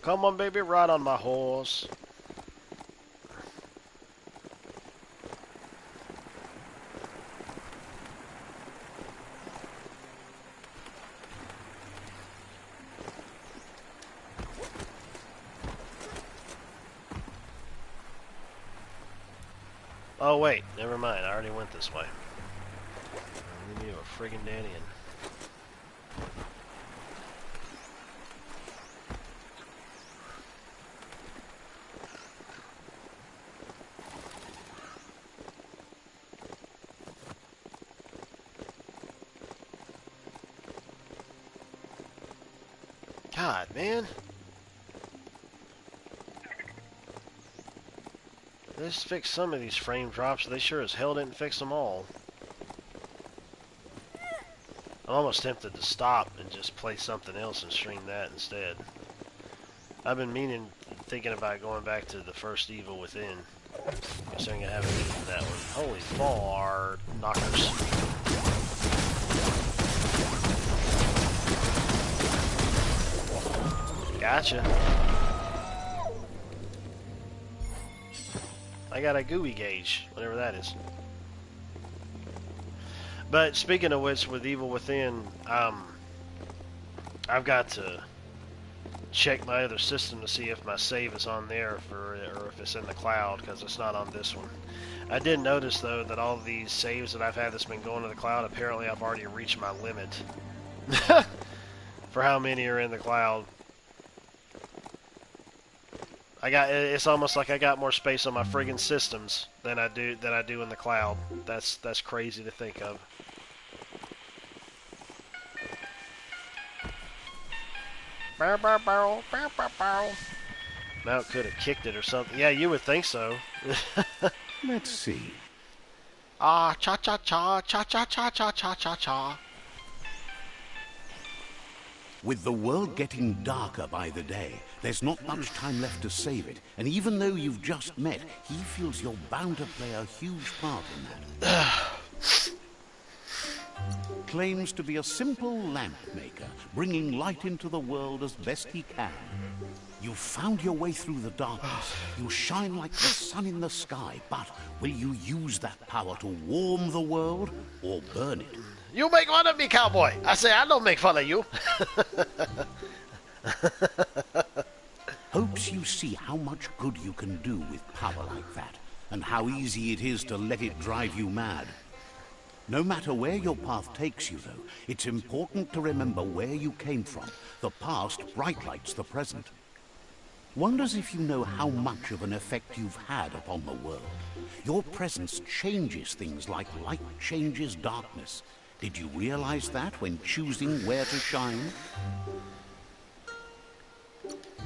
Come on, baby, ride on my horse. Oh, wait. Never mind. I already went this way. Leave me to a friggin' dead end. God, man. They just fixed some of these frame drops, they sure as hell didn't fix them all. I'm almost tempted to stop and just play something else and stream that instead. I've been thinking about going back to the first Evil Within. Considering I haven't beaten that one. Holy far knockers. Gotcha. I got a gooey gauge, whatever that is. But speaking of which, with Evil Within, I've got to check my other system to see if my save is on there or if it's in the cloud, because it's not on this one. I did notice though that all these saves that I've had that's been going to the cloud, apparently I've already reached my limit for how many are in the cloud. It's almost like I got more space on my friggin' systems than I do in the cloud. That's crazy to think of. Bow, bow, bow, bow, bow, bow. Mount could have kicked it or something. Yeah, you would think so. Let's see. Ah, cha cha cha, cha cha cha cha cha cha cha. With the world getting darker by the day, there's not much time left to save it. And even though you've just met, he feels you're bound to play a huge part in that. Claims to be a simple lamp maker, bringing light into the world as best he can. You've found your way through the darkness. You shine like the sun in the sky, but will you use that power to warm the world or burn it? You make fun of me, cowboy. I say I don't make fun of you. Hopes you see how much good you can do with power like that, and how easy it is to let it drive you mad. No matter where your path takes you, though, it's important to remember where you came from. The past bright lights the present. Wonders if you know how much of an effect you've had upon the world. Your presence changes things like light changes darkness. Did you realize that when choosing where to shine?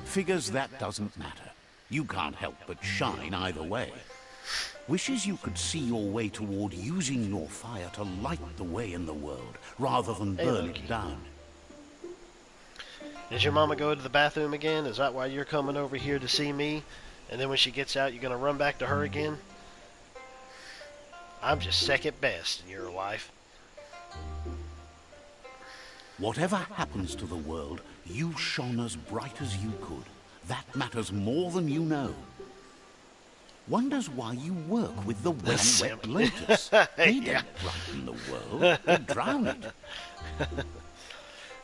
Figures that doesn't matter. You can't help but shine either way. Wishes you could see your way toward using your fire to light the way in the world, rather than burn it down. Did your mama go to the bathroom again? Is that why you're coming over here to see me? And then when she gets out, you're going to run back to her again? I'm just second best in your life. Whatever happens to the world, you shone as bright as you could. That matters more than you know. Wonders why you work with the wet lotus. They don't brighten the world, they drown it.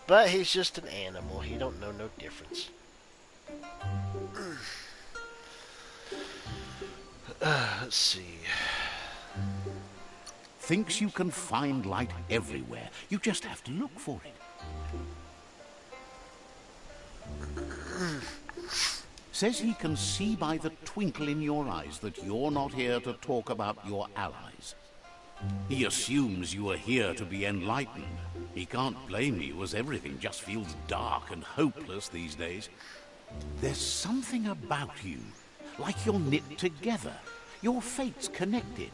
But he's just an animal. He don't know no difference. Let's see. Thinks you can find light everywhere. You just have to look for it. Says he can see by the twinkle in your eyes that you're not here to talk about your allies. He assumes you are here to be enlightened. He can't blame you, as everything just feels dark and hopeless these days. There's something about you, like you're knit together. Your fate's connected.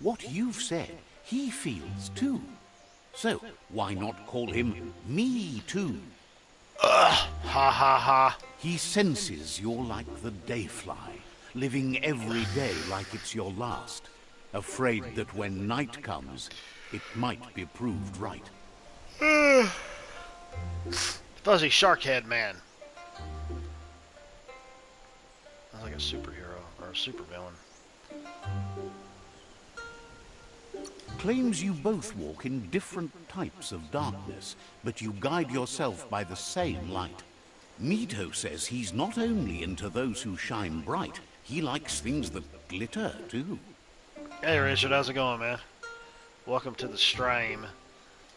What you've said, he feels too. So, why not call him Me Too? Ha ha ha. He senses you're like the dayfly, living every day like it's your last, afraid that when night comes, it might be proved right. Fuzzy Sharkhead Man. Sounds like a superhero or a supervillain. Claims you both walk in different types of darkness, but you guide yourself by the same light. Mito says he's not only into those who shine bright, he likes things that glitter too. Hey Richard, how's it going, man? Welcome to the stream.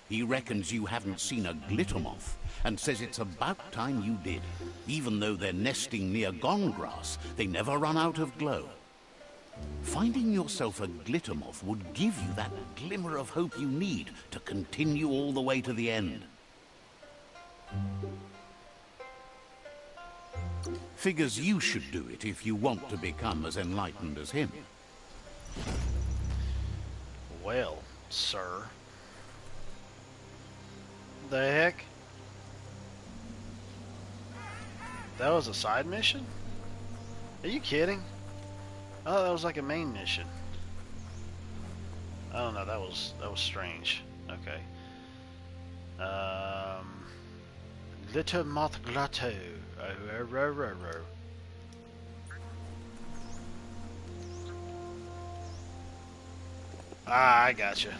He reckons you haven't seen a glitter moth, and says it's about time you did. Even though they're nesting near gone grass, they never run out of glow. Finding yourself a glitter moth would give you that glimmer of hope you need to continue all the way to the end. Figures you should do it if you want to become as enlightened as him. Well, sir. The heck? That was a side mission? Are you kidding? Oh, that was like a main mission. I don't know, that was strange. Okay. Little Moth Grotto. Ah, I gotcha.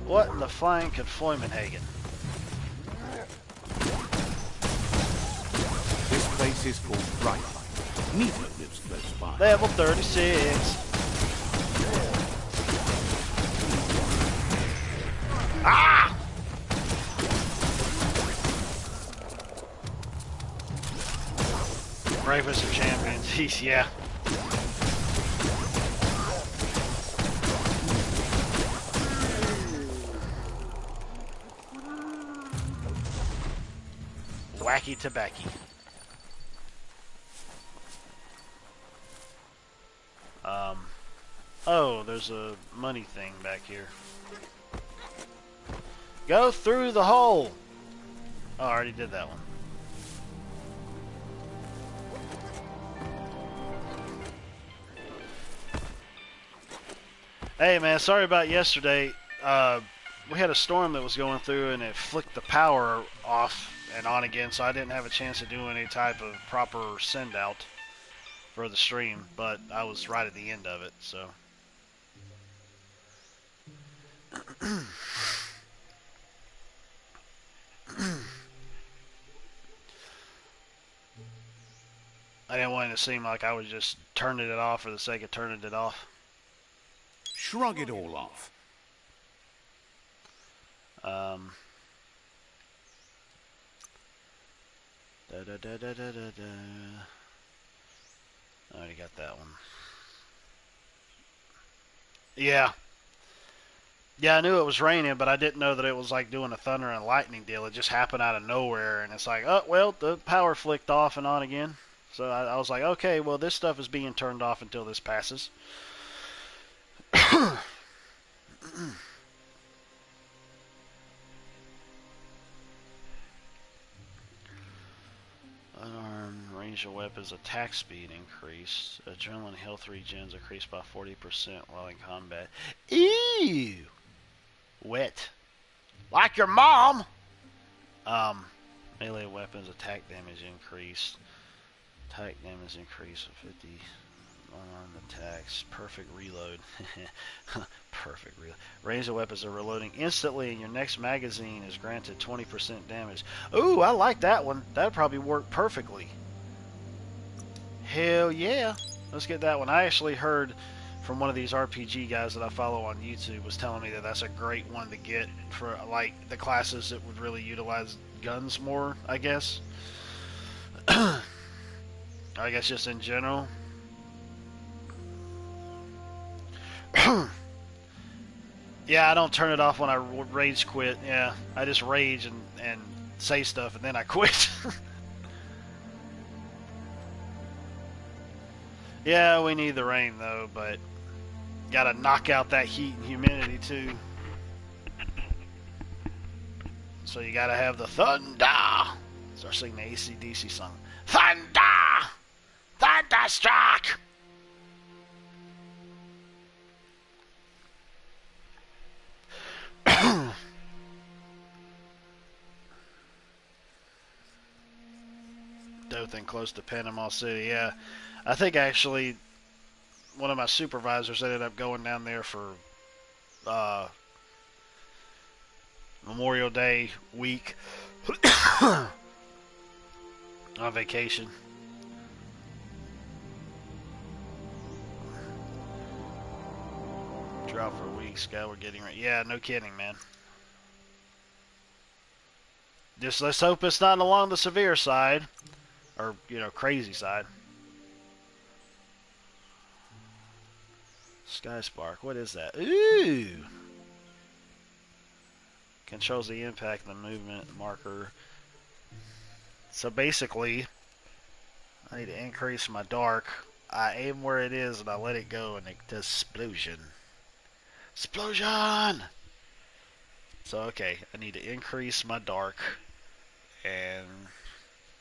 What in the flying Confloymenhagen? This place is called Brightlight. Neva lives close by. Level 36. Ah! Bravest of champions. He's, yeah. Wacky tobacco. Oh, there's a money thing back here. Go through the hole! Oh, I already did that one. Hey man, sorry about yesterday. We had a storm that was going through and it flicked the power off and on again, so I didn't have a chance to do any type of proper send out for the stream, but I was right at the end of it, so. I didn't want it to seem like I was just turning it off for the sake of turning it off. Shrug it all off. I already got that one. Yeah. Yeah, I knew it was raining, but I didn't know that it was like doing a thunder and lightning deal. It just happened out of nowhere, and it's like, oh, well, the power flicked off and on again. So I was like, okay, well, this stuff is being turned off until this passes. Unarmed range of weapons attack speed increased. Adrenaline health regens increased by 40% while in combat. Ew! Wet. Like your mom! Melee weapons attack damage increased. Attack damage increased with 50. Unarmed attacks. Perfect reload. Perfect reload. Range of weapons are reloading instantly, and your next magazine is granted 20% damage. Ooh, I like that one. That'd probably work perfectly. Hell yeah. Let's get that one. I actually heard from one of these RPG guys that I follow on YouTube was telling me that that's a great one to get for like the classes that would really utilize guns more, I guess. I guess just in general. Yeah, I don't turn it off when I rage quit. Yeah, I just rage and say stuff and then I quit. Yeah, we need the rain though, but gotta knock out that heat and humidity too. So you gotta have the thunder. Start singing the AC/DC song. Thunder! Thunderstruck! Dothan close to Panama City, yeah. I think actually one of my supervisors ended up going down there for Memorial Day week on vacation. Drought for weeks, guy, we're getting right. Yeah, no kidding, man. Just let's hope it's not along the severe side, or crazy side. Sky Spark, what is that? Ooh, Controls the impact of the movement marker. So basically, I need to increase my dark. I aim where it is and I let it go and it does explosion. Explosion! So okay, I need to increase my dark and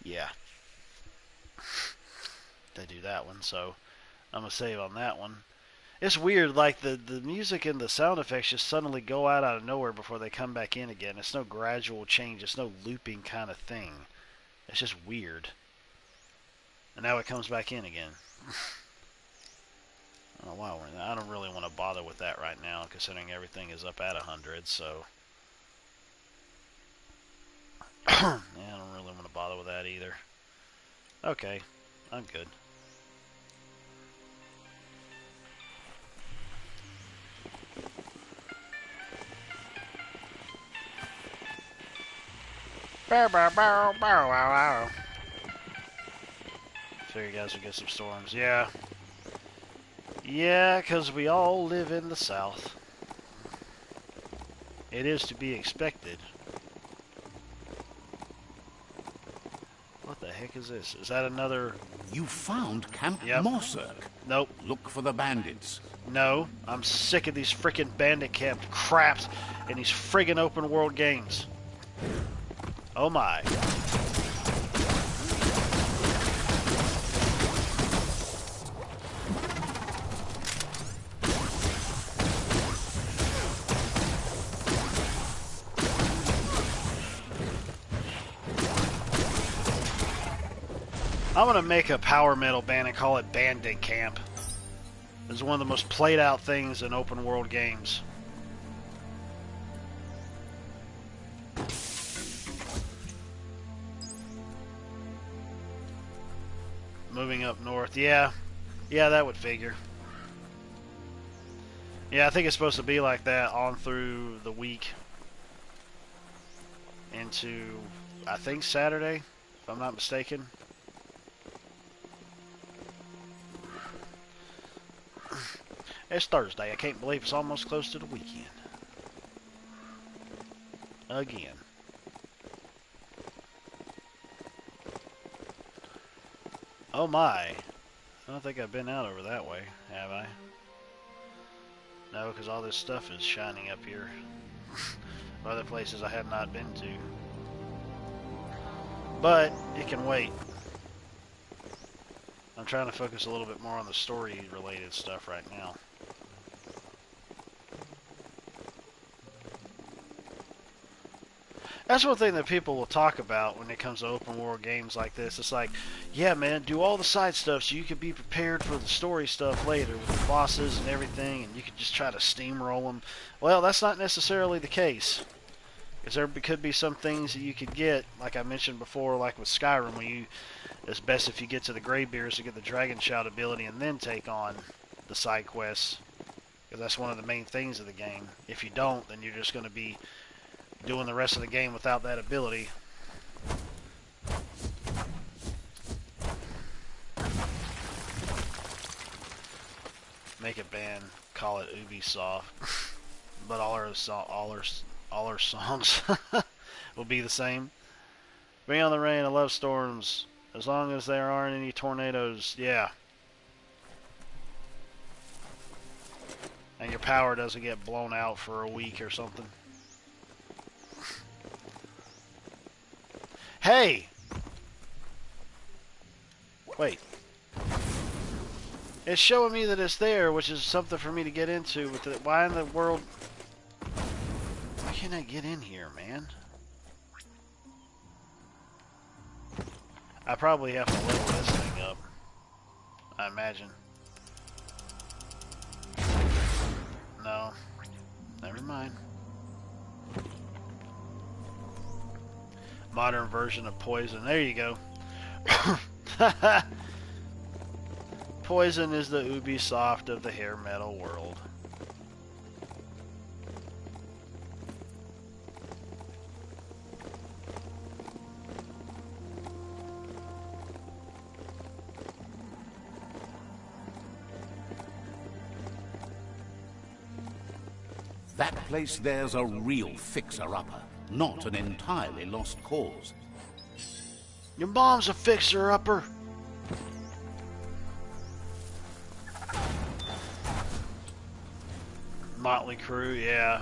yeah. To do that one, so I'm gonna save on that one. It's weird, like the music and the sound effects just suddenly go out of nowhere before they come back in again. It's no gradual change. It's no looping kind of thing. It's just weird. And now it comes back in again. I don't know why we're in that. I don't really want to bother with that right now, considering everything is up at 100. So yeah, I don't really want to bother with that either. Okay, I'm good. Figure you guys would get some storms. Yeah. Yeah, because we all live in the South. It is to be expected. What the heck is this? Is that another... You found Camp Yep. Mossberg. Nope. Look for the bandits. No. I'm sick of these freaking bandit camp craps and these friggin' open world games. Oh my. I'm gonna make a power metal band and call it Bandit Camp. It's one of the most played out things in open world games. Moving up north, yeah, that would figure. Yeah, I think it's supposed to be like that on through the week into, I think, Saturday, if I'm not mistaken. It's Thursday. I can't believe it's almost close to the weekend. Again. Oh my. I don't think I've been out over that way, have I? No, because all this stuff is shining up here. Other places I have not been to. But it can wait. I'm trying to focus a little bit more on the story-related stuff right now. That's one thing that people will talk about when it comes to open world games like this. It's like, yeah, man, do all the side stuff so you can be prepared for the story stuff later with the bosses and everything, and you can just try to steamroll them. Well, that's not necessarily the case. Because there could be some things that you could get, like I mentioned before, like with Skyrim, where it's best if you get to the Greybeards to get the Dragon Shout ability and then take on the side quests. Because that's one of the main things of the game. If you don't, then you're just going to be doing the rest of the game without that ability. Make a band, call it Ubisoft, but all our songs will be the same. Bring on the rain. I love storms, as long as there aren't any tornadoes. Yeah. And your power doesn't get blown out for a week or something. Hey! Wait. It's showing me that it's there, which is something for me to get into. With it. Why in the world... Why can't I get in here, man? I probably have to level this thing up. I imagine. No. Never mind. Modern version of Poison. There you go. Poison is the Ubisoft of the hair metal world. That place there's a real fixer-upper, not an entirely lost cause. Your mom's a fixer-upper. Motley Crue, yeah.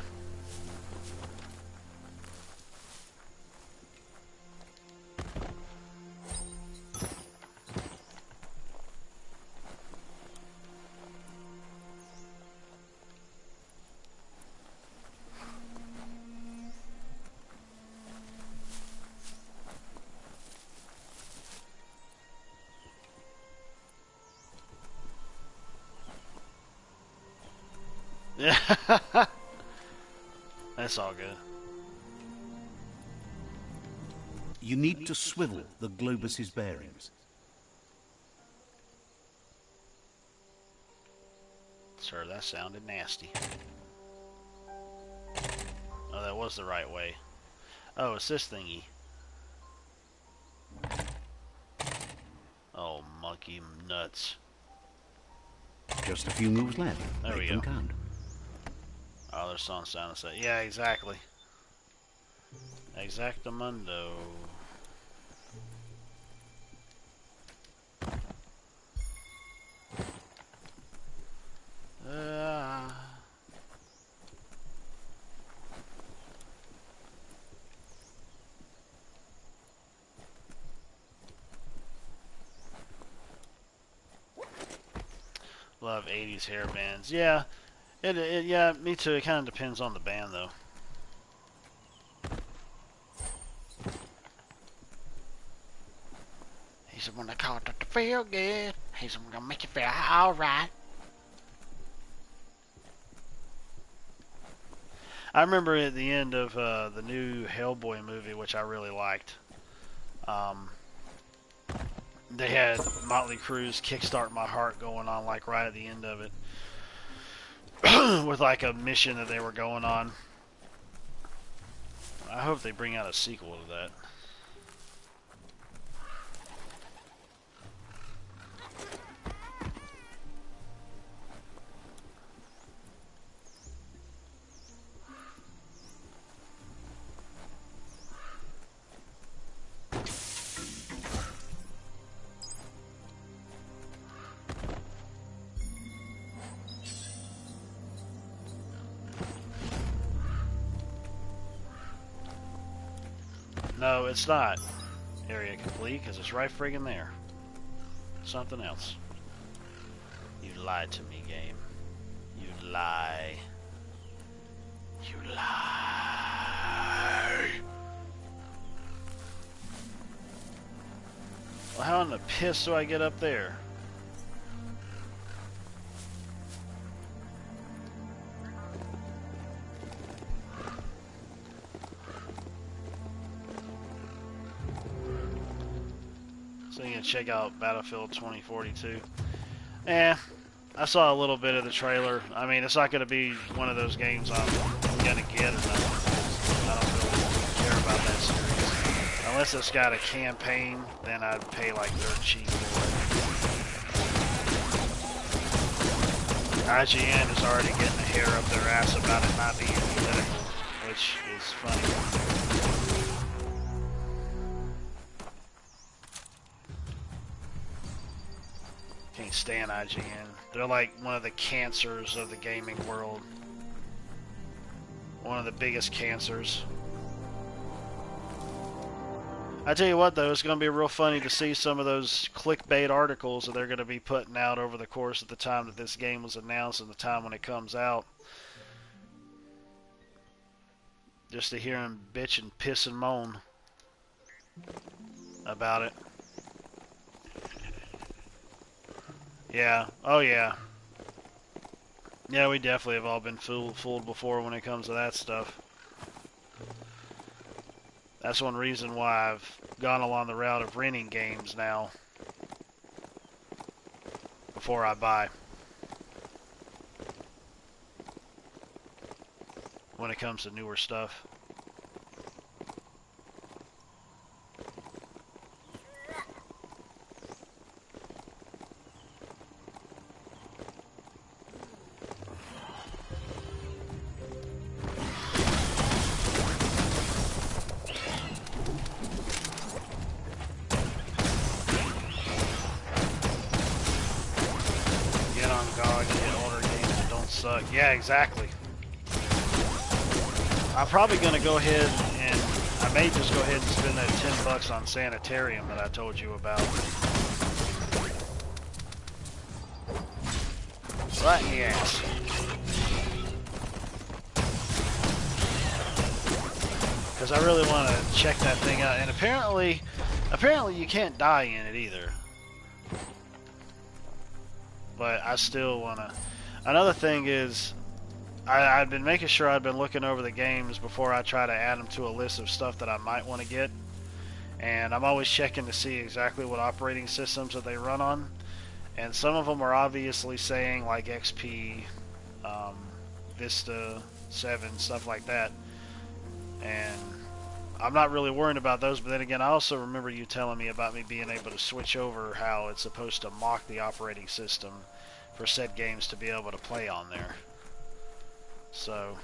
Yeah. That's all good. You need to swivel the globus's bearings. Sir, that sounded nasty. Oh, that was the right way. Oh, it's this thingy. Oh, monkey nuts. Just a few moves left. There we Make them go. count. Oh, their song sounded so. Yeah, exactly. Exactamundo. Love 80s hair bands. Yeah, yeah, me too. It kind of depends on the band, though. He's the one that called it to feel good. He's the one gonna make you feel alright. I remember at the end of the new Hellboy movie, which I really liked, they had Motley Crue's Kickstart My Heart going on, like right at the end of it, with like a mission that they were going on. I hope they bring out a sequel to that. No, it's not area complete, because it's right friggin' there. Something else. You lied to me, game. You lie. You lie. Well, how in the piss do I get up there? So you can check out Battlefield 2042. I saw a little bit of the trailer. I mean, it's not going to be one of those games I'm going to get or nothing. I don't really care about that series. Unless it's got a campaign, then I'd pay like dirt cheap for it. IGN is already getting a hair up their ass about it not being political, which is funny. Can't stand IGN. They're like one of the cancers of the gaming world. One of the biggest cancers. I tell you what, though, it's going to be real funny to see some of those clickbait articles that they're going to be putting out over the course of the time that this game was announced and the time when it comes out. Just to hear them bitch and piss and moan about it. Yeah. Oh, yeah. Yeah, we definitely have all been fooled before when it comes to that stuff. That's one reason why I've gone along the route of renting games now before I buy. When it comes to newer stuff. suck. Yeah, exactly. I'm probably going to go ahead and I may just go ahead and spend that $10 on Sanitarium that I told you about. Right in the ass. Because I really want to check that thing out. And apparently you can't die in it either. But I still want to... Another thing is, I've been making sure I've been looking over the games before I try to add them to a list of stuff that I might want to get. And I'm always checking to see exactly what operating systems that they run on. And some of them are obviously saying like XP, Vista, 7, stuff like that. And I'm not really worried about those, but then again, I also remember you telling me about me being able to switch over how it's supposed to mock the operating system for said games to be able to play on there. So...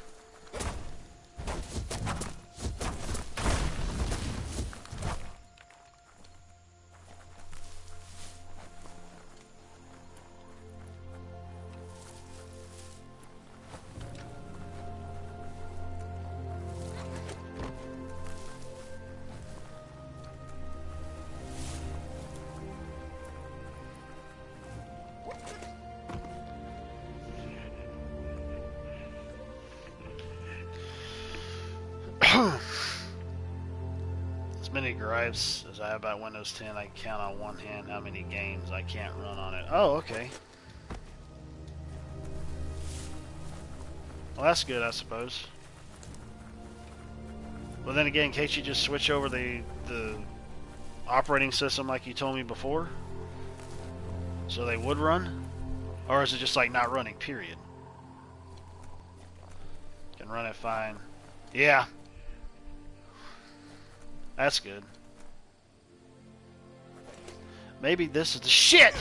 As many gripes as I have about Windows 10, I can count on one hand how many games I can't run on it. Oh, okay. Well, that's good, I suppose. Well, then again, can't you just switch over the operating system like you told me before? So they would run? Or is it just like not running, period? Can run it fine. Yeah. That's good. Maybe this is the shit!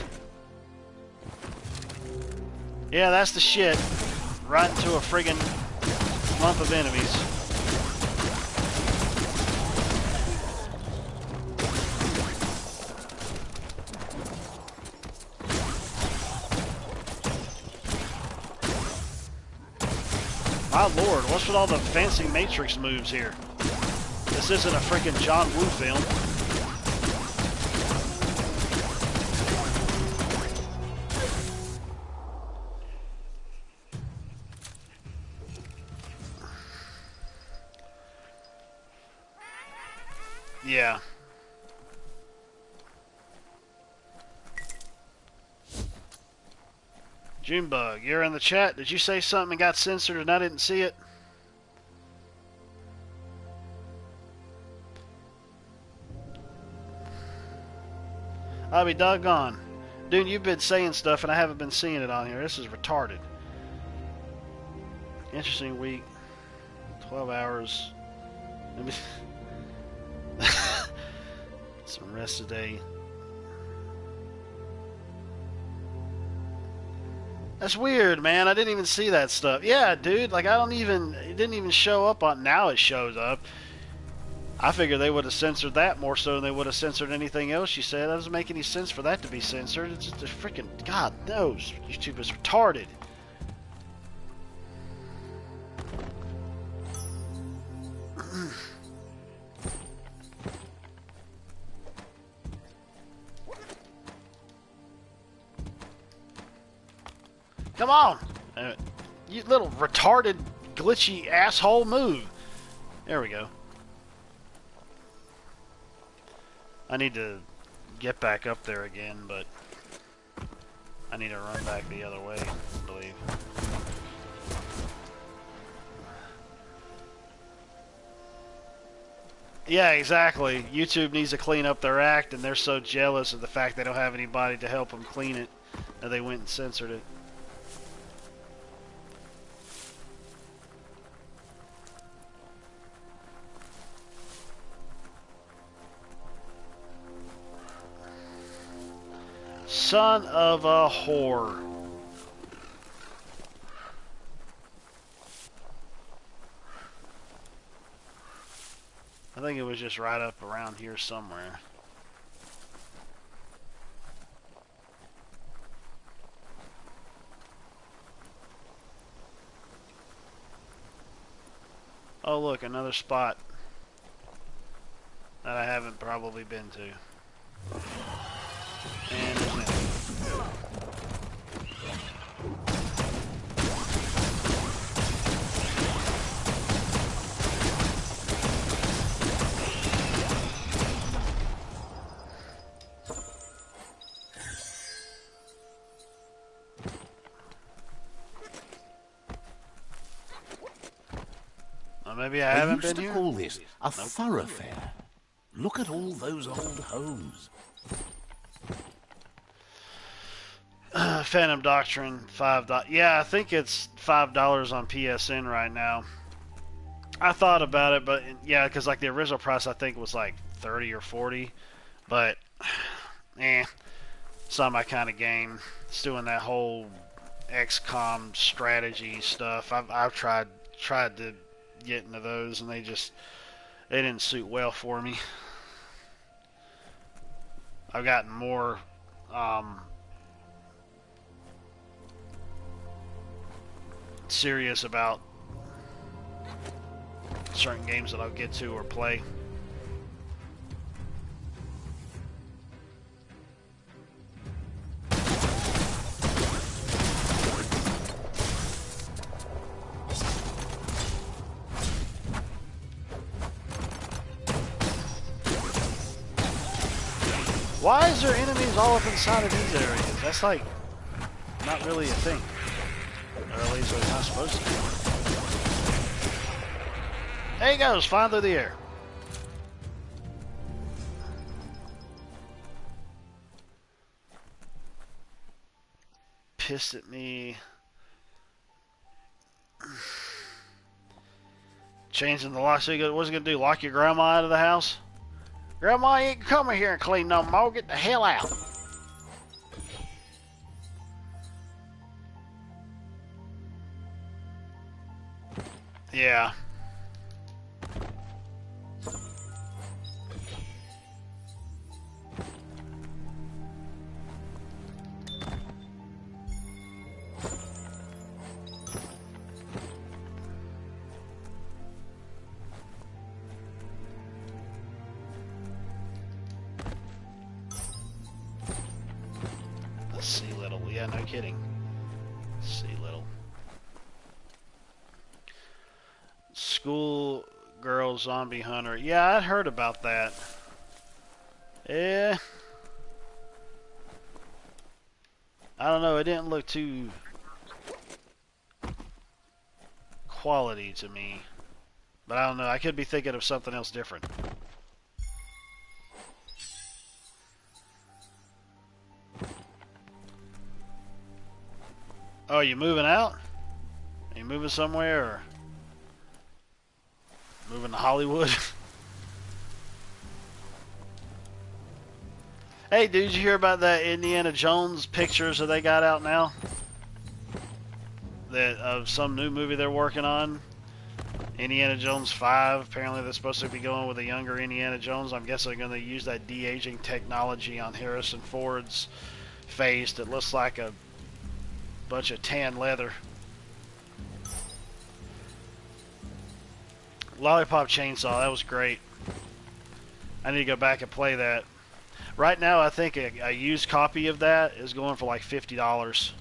Yeah, that's the shit. Right into a friggin' lump of enemies. My lord, what's with all the fancy Matrix moves here? This isn't a freaking John Woo film. Yeah. Junebug, you're in the chat. Did you say something and got censored and I didn't see it? I'll be doggone. Dude, you've been saying stuff and I haven't been seeing it on here. This is retarded. Interesting week. 12 hours. Some rest today. That's weird, man. I didn't even see that stuff. Yeah, dude. Like, it didn't even show up on... Now it shows up. I figure they would have censored that more so than they would have censored anything else you said. That doesn't make any sense for that to be censored. It's just a freaking... God knows. YouTube is retarded. Come on! You little retarded, glitchy asshole, move. There we go. I need to get back up there again, but I need to run back the other way, I believe. Yeah, exactly. YouTube needs to clean up their act, and they're so jealous of the fact they don't have anybody to help them clean it that they went and censored it. Son of a whore. I think it was just right up around here somewhere. Oh, look, another spot that I haven't probably been to. And there's an enemy. Maybe I They haven't used been to here? call this a thoroughfare. Look at all those old homes. Phantom Doctrine, $5. Yeah, I think it's $5 on PSN right now. I thought about it, but yeah, because like the original price I think was like 30 or 40. But it's not my kind of game. It's doing that whole XCOM strategy stuff. I've tried to get into those, and they didn't suit well for me. I've gotten more serious about certain games that I'll get to or play. Why is there enemies all up inside of these areas? That's like not really a thing. Or at least it's not supposed to be. There he goes, flying through the air. Pissed at me. Changing the lock. So what's he gonna do? Lock your grandma out of the house? Grandma, you ain't coming here and clean no more. Get the hell out. Yeah. Sea Little. Yeah, no kidding. Sea Little. School girl zombie hunter. Yeah, I'd heard about that. Yeah. I don't know. It didn't look too quality to me. But I don't know. I could be thinking of something else different. Oh, you moving out? Are you moving somewhere or moving to Hollywood? Hey, dude, did you hear about that Indiana Jones pictures that they got out now? That of some new movie they're working on. Indiana Jones 5. Apparently they're supposed to be going with a younger Indiana Jones. I'm guessing they're going to use that de-aging technology on Harrison Ford's face that looks like a bunch of tan leather. Lollipop Chainsaw, that was great. I need to go back and play that. Right now, I think a used copy of that is going for like $50.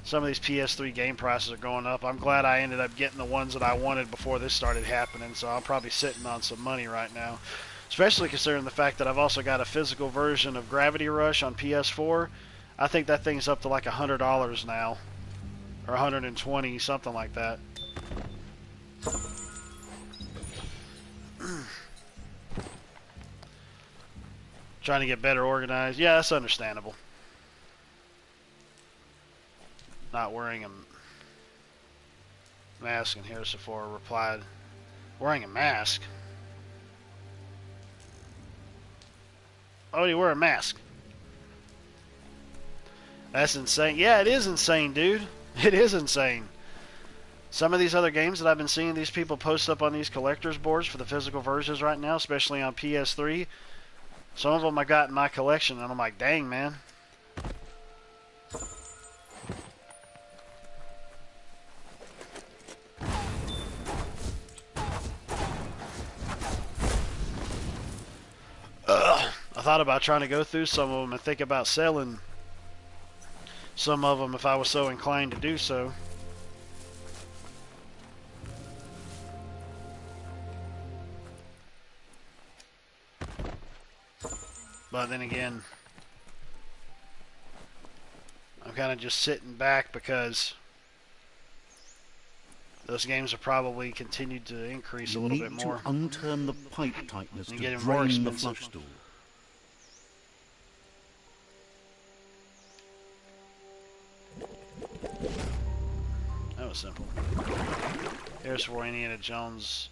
Some of these PS3 game prices are going up. I'm glad I ended up getting the ones that I wanted before this started happening, so I'm probably sitting on some money right now. Especially considering the fact that I've also got a physical version of Gravity Rush on PS4. I think that thing's up to like $100 now. Or $120, something like that. Trying to get better organized. Yeah, that's understandable. Not wearing a mask, and Harrison Ford replied, wearing a mask? Oh, you wear a mask? That's insane. Yeah, it is insane, dude. It is insane. Some of these other games that I've been seeing these people post up on these collector's boards for the physical versions right now, especially on PS3, some of them I got in my collection, and I'm like, dang, man. thought about trying to go through some of them and think about selling some of them if I was so inclined to do so. But then again, I'm kind of just sitting back because those games have probably continued to increase a little bit more. You need to unturn the pipe tightness And to get more drain the expensive. flush stool. That was simple. Here's for Indiana Jones.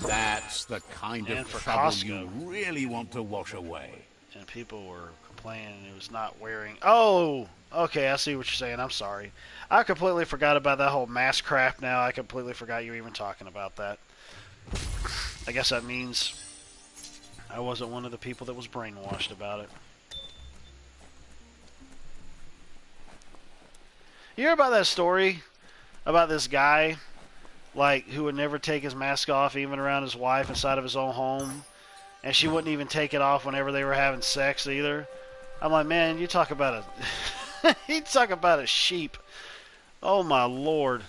That's the kind And of for trouble Costco. you really want to wash away. And people were complaining it was not wearing... Oh! Okay, I see what you're saying. I'm sorry. I completely forgot about that whole mask crap now. I completely forgot you were even talking about that. I guess that means I wasn't one of the people that was brainwashed about it. You hear about that story? About this guy, like, who would never take his mask off even around his wife inside of his own home? And she wouldn't even take it off whenever they were having sex either. I'm like, man, you talk about a... you talk about a sheep. Oh, my Lord.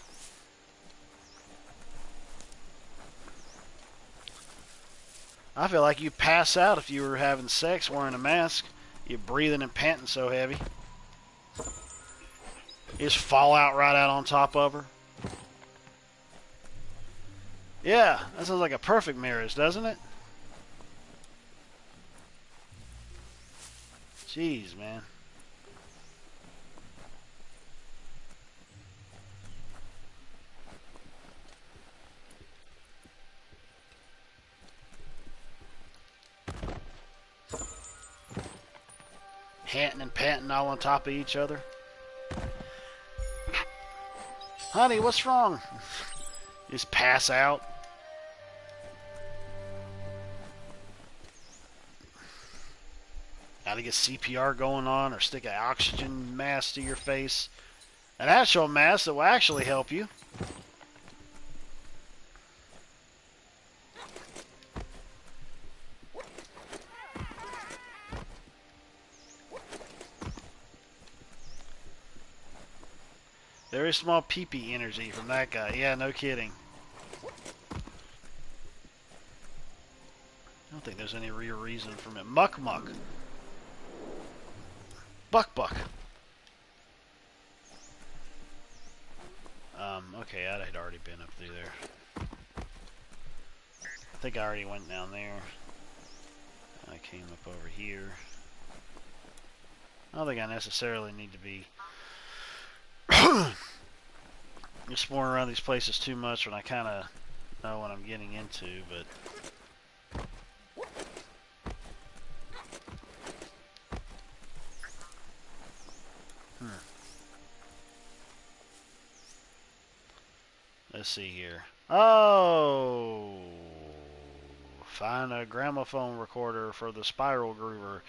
I feel like you pass out if you were having sex wearing a mask. You're breathing and panting so heavy. You just fall out right out on top of her. Yeah, that sounds like a perfect marriage, doesn't it? Jeez, man. Panting and panting all on top of each other. Honey, what's wrong? Just pass out. Gotta get CPR going on or stick an oxygen mask to your face. An actual mask that will actually help you. Very small pee-pee energy from that guy. Yeah, no kidding. I don't think there's any real reason for it. Muck muck. Buck buck. Okay, I had already been up through there. I think I already went down there. I came up over here. I don't think I necessarily need to be exploring around these places too much when I kind of know what I'm getting into, but let's see here. Oh, find a gramophone recorder for the spiral groover.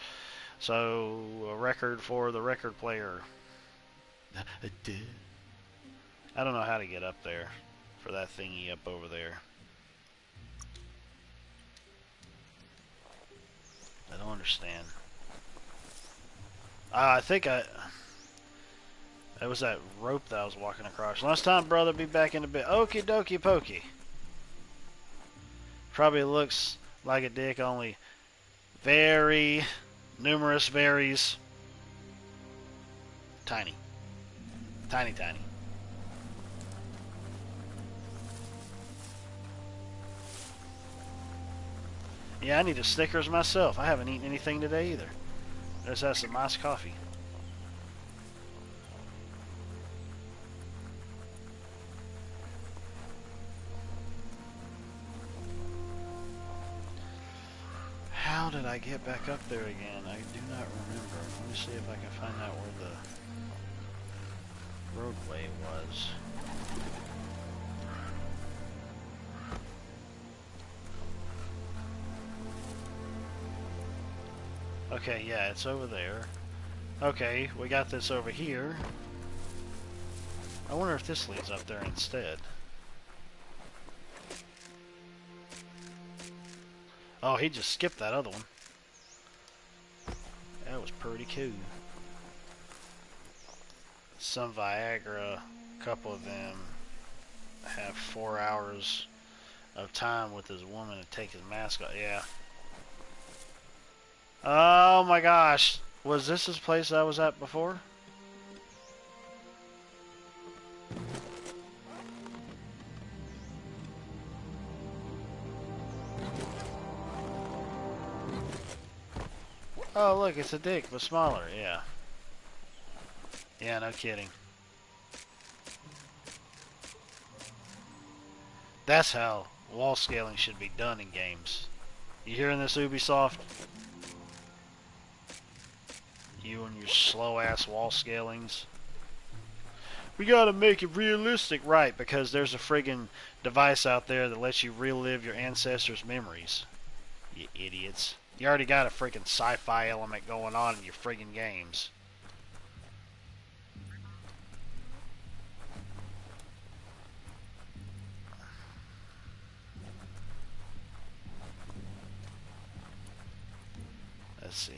So a record for the record player. I don't know how to get up there for that thingy up over there. I don't understand. I think that was that rope that I was walking across. Last time, brother, be back in a bit. Okie dokie pokey. Probably looks like a dick, only very numerous varies. Tiny. Tiny, tiny. Yeah, I need a Snickers myself. I haven't eaten anything today either. Let's have some iced coffee. How did I get back up there again? I do not remember. Let me see if I can find out where the roadway was. Okay, yeah, it's over there. Okay, we got this over here. I wonder if this leads up there instead. Oh, he just skipped that other one. That was pretty cool. Some Viagra, a couple of them have 4 hours of time with this woman to take his mask off. Yeah. Oh my gosh. Was this his place I was at before? Oh look, it's a dick, but smaller. Yeah. Yeah, no kidding. That's how wall scaling should be done in games. You hearing this, Ubisoft? You and your slow-ass wall scalings. We gotta make it realistic, right? Because there's a friggin' device out there that lets you relive your ancestors' memories. You idiots. You already got a friggin' sci-fi element going on in your friggin' games. Let's see.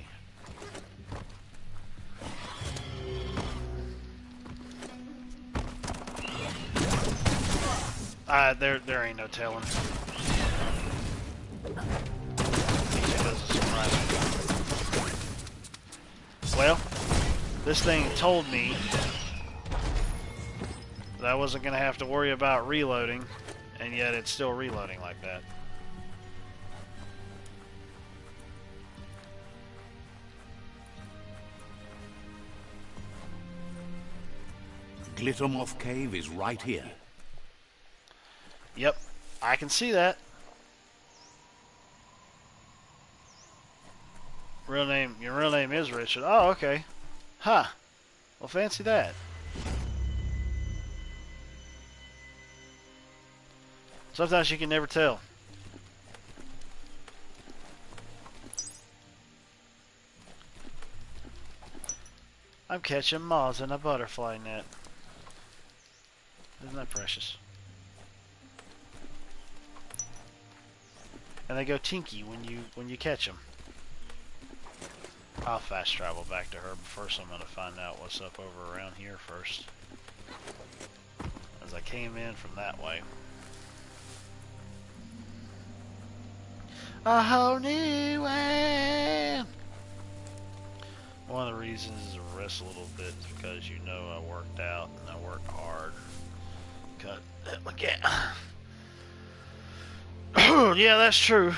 There ain't no telling. Well, this thing told me that I wasn't going to have to worry about reloading, and yet it's still reloading like that. Glittermoth Cave is right here. Yep, I can see that. Your real name is Richard. Oh, okay. Huh. Well, fancy that. Sometimes you can never tell. I'm catching moths in a butterfly net. Isn't that precious? And they go tinky when you catch them. I'll fast travel back to her, but first I'm going to find out what's up over around here first. As I came in from that way. A whole new way! One of the reasons is to rest a little bit is because you know I worked out and I worked hard. Cut. Look at. Yeah, that's true.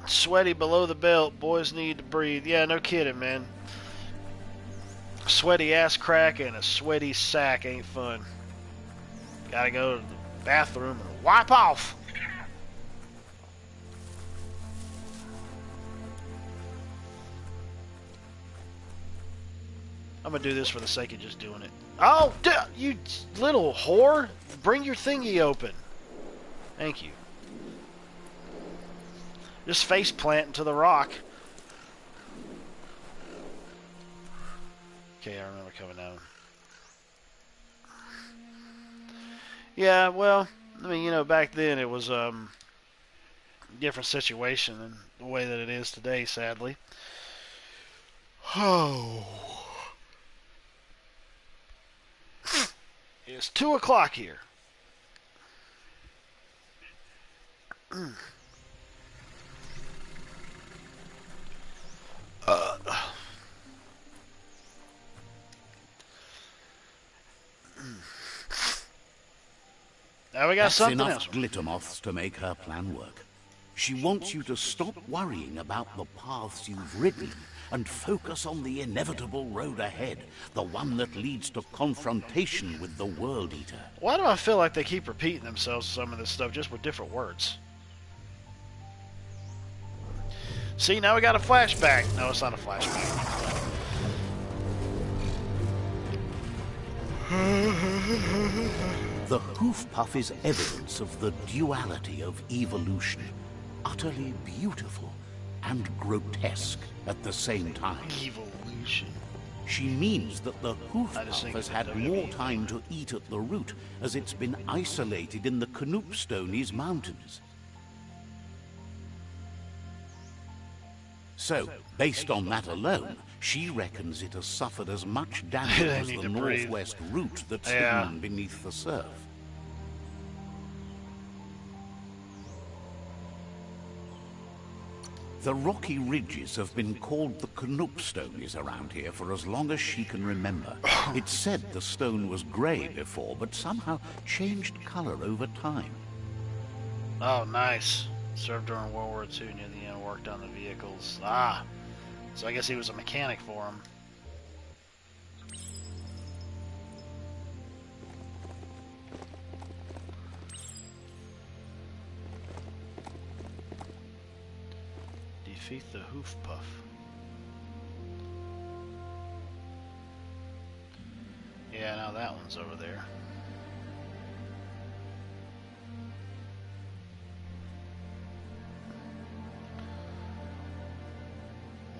Sweaty below the belt. Boys need to breathe. Yeah, no kidding, man. Sweaty ass crack and a sweaty sack ain't fun. Gotta go to the bathroom and wipe off. I'm gonna do this for the sake of just doing it. Oh, you little whore! Bring your thingy open. Thank you. Just face plant into the rock. Okay, I remember coming down. Yeah, well, I mean, you know, back then it was a different situation than the way that it is today, sadly. Oh. It's 2 o'clock here. Now we got That's something enough else. glitter moths to make her plan work. She wants you to stop worrying about the paths you've ridden and focus on the inevitable road ahead, the one that leads to confrontation with the World Eater. Why do I feel like they keep repeating themselves some of this stuff just with different words? See, now we got a flashback. No, it's not a flashback. The hoof puff is evidence of the duality of evolution, utterly beautiful and grotesque at the same time. Evolution. She means that the hoof I just puff think has it's had a more WWE. time to eat at the root, as it's been isolated in the Knoopstonies Mountains. So, based on that alone, she reckons it has suffered as much damage They as need the to breathe. northwest route that's Yeah. hidden beneath the surf. The rocky ridges have been called the Canuckstones around here for as long as she can remember. It's said the stone was grey before, but somehow changed colour over time. Oh, nice. Served during World War II near the end, worked on the vehicles. Ah, so I guess he was a mechanic for him. Defeat the hoof puff. Yeah, now that one's over there.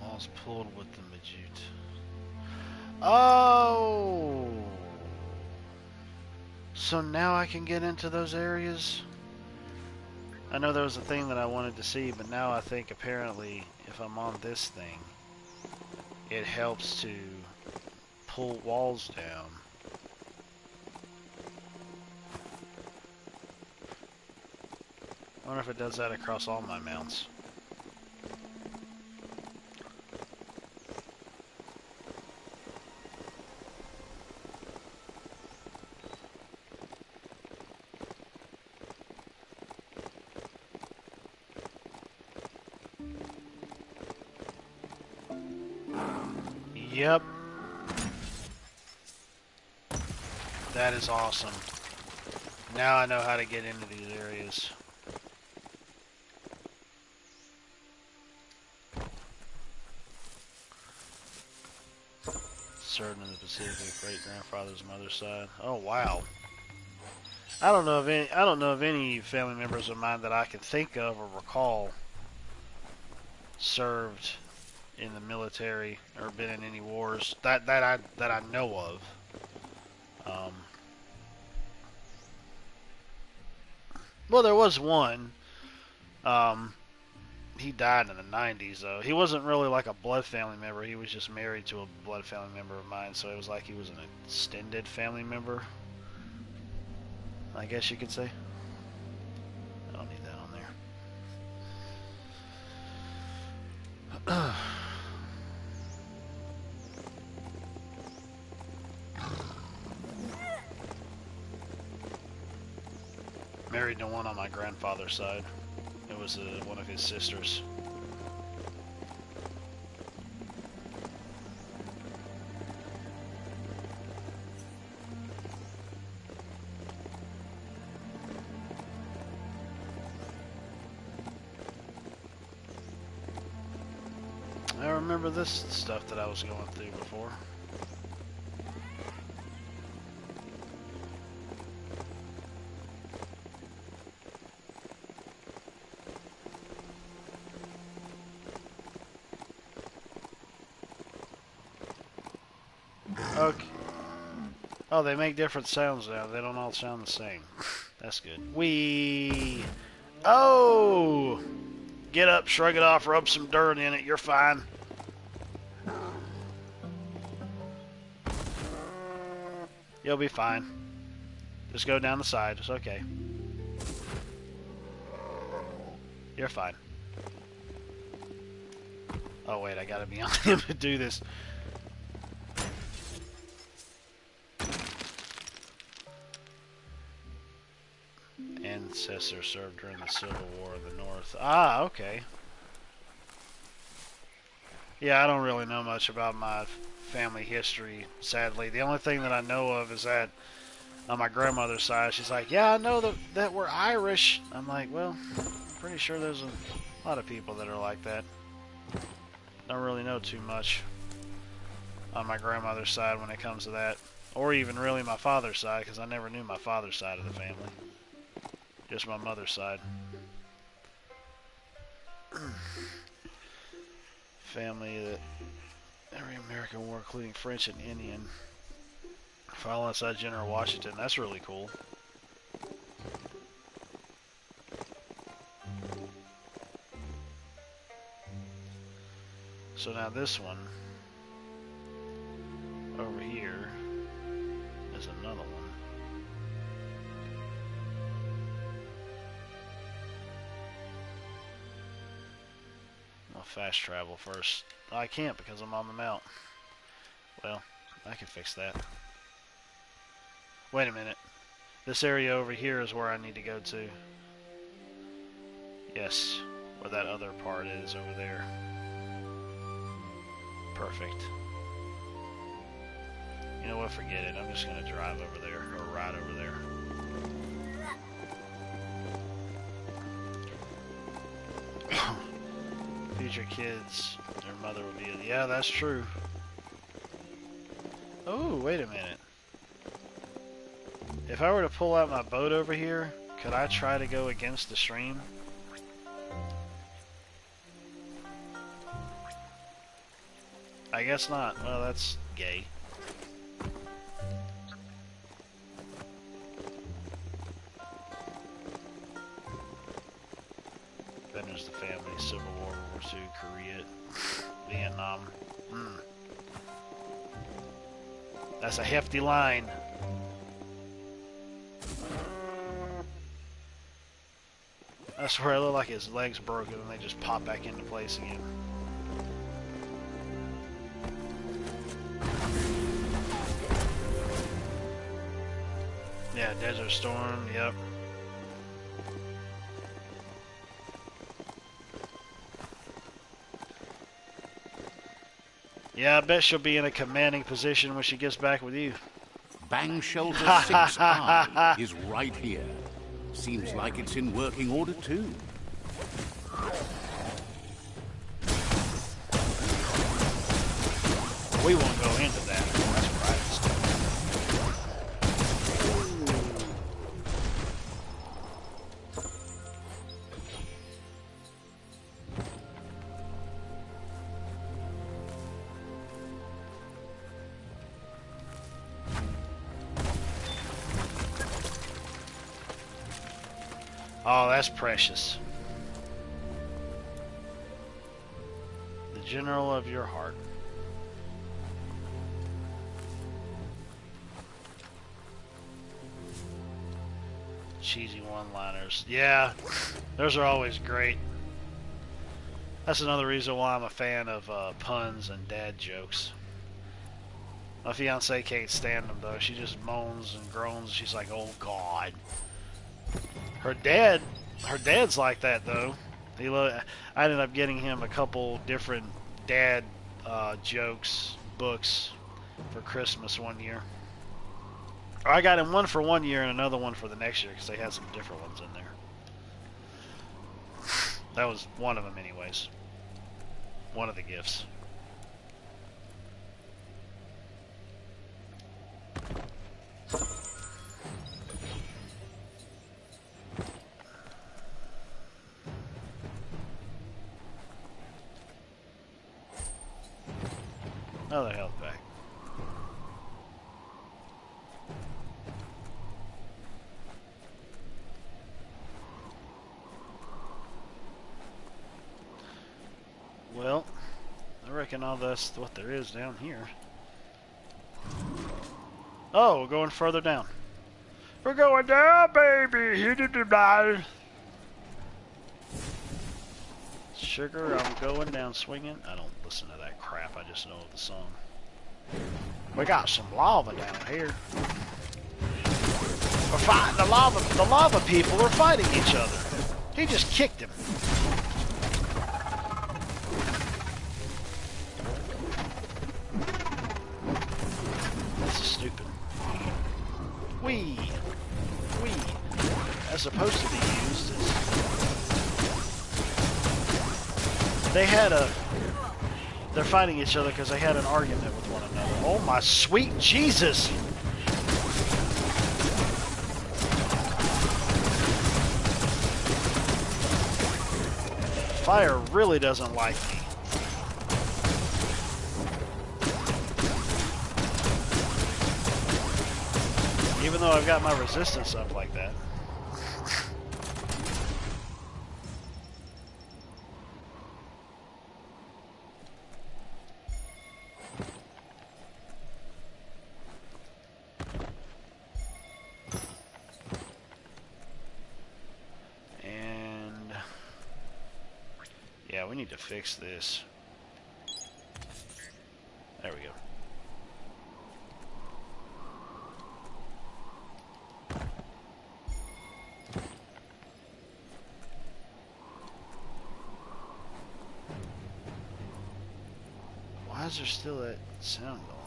Walls pulled with the Majute. Oh! So now I can get into those areas? I know there was a thing that I wanted to see, but now I think apparently if I'm on this thing, it helps to pull walls down. I wonder if it does that across all my mounts. Yep. That is awesome. Now I know how to get into these areas. Served in the Pacific, great grandfather's mother's side. Oh wow. I don't know of any family members of mine that I can think of or recall served in the military or been in any wars that I know of. Well, there was one. He died in the 90s, though. He wasn't really like a blood family member. He was just married to a blood family member of mine, so it was like he was an extended family member, I guess you could say. I don't need that on there. Married to one on my grandfather's side. It was one of his sisters. I remember this stuff that I was going through before. Okay. Oh, they make different sounds now. They don't all sound the same. That's good. Wee. Oh! Get up, shrug it off, rub some dirt in it. You're fine. You'll be fine. Just go down the side. It's okay. You're fine. Oh, wait. I gotta be on him to do this. Ancestor served during the Civil War in the North. Ah, okay. Yeah, I don't really know much about my family history, sadly. The only thing that I know of is that on my grandmother's side, she's like, yeah, I know that we're Irish. I'm like, well, I'm pretty sure there's a lot of people that are like that. Don't really know too much on my grandmother's side when it comes to that. Or even really my father's side, because I never knew my father's side of the family. Just my mother's side. Family that every American war, including French and Indian. File inside General Washington. That's really cool. So now this one over here is another one. I'll fast travel first. Oh, I can't because I'm on the mount. Well, I can fix that. Wait a minute. This area over here is where I need to go to. Yes, where that other part is over there. Perfect. You know what, forget it. I'm just going to drive over there, or ride over there. Future kids, their mother would be... Yeah, that's true. Oh, wait a minute. If I were to pull out my boat over here, could I try to go against the stream? I guess not. Well, that's gay. Then there's the family, Civil War, World War II, Korea, Vietnam. That's a hefty line. I swear, it looked like his legs broken and they just pop back into place again. Yeah, Desert Storm, yep. Yeah, I bet she'll be in a commanding position when she gets back with you. Bang Shelter 6I is right here. Seems like it's in working order too. We won't go into that. That's private stuff. Oh, that's precious. The general of your heart. Cheesy one-liners. Yeah, those are always great. That's another reason why I'm a fan of puns and dad jokes. My fiance can't stand them though. She just moans and groans. She's like, "Oh God." Her dad's like that though. I ended up getting him a couple different dad jokes books for Christmas one year. Or I got him one for 1 year and another one for the next year because they had some different ones in there. That was one of them anyways. One of the gifts. Another health pack. Well, I reckon all that's what there is down here. Oh, we're going further down. We're going down, baby. Sugar, I'm going down swinging. I don't listen to that crap. I just know the song. We got some lava down here. We're fighting the lava. The lava people are fighting each other. He just kicked him. This is stupid. Wee. As supposed to be used as... They're fighting each other because they had an argument with one another. Oh my sweet Jesus! Fire really doesn't like me. Even though I've got my resistance up like that. need to fix this. There we go. Why is there still that sound going on?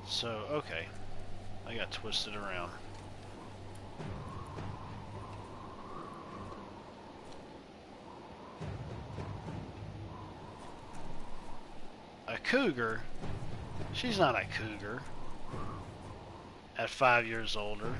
So, okay. I got twisted around. A cougar? She's not a cougar. At 5 years older.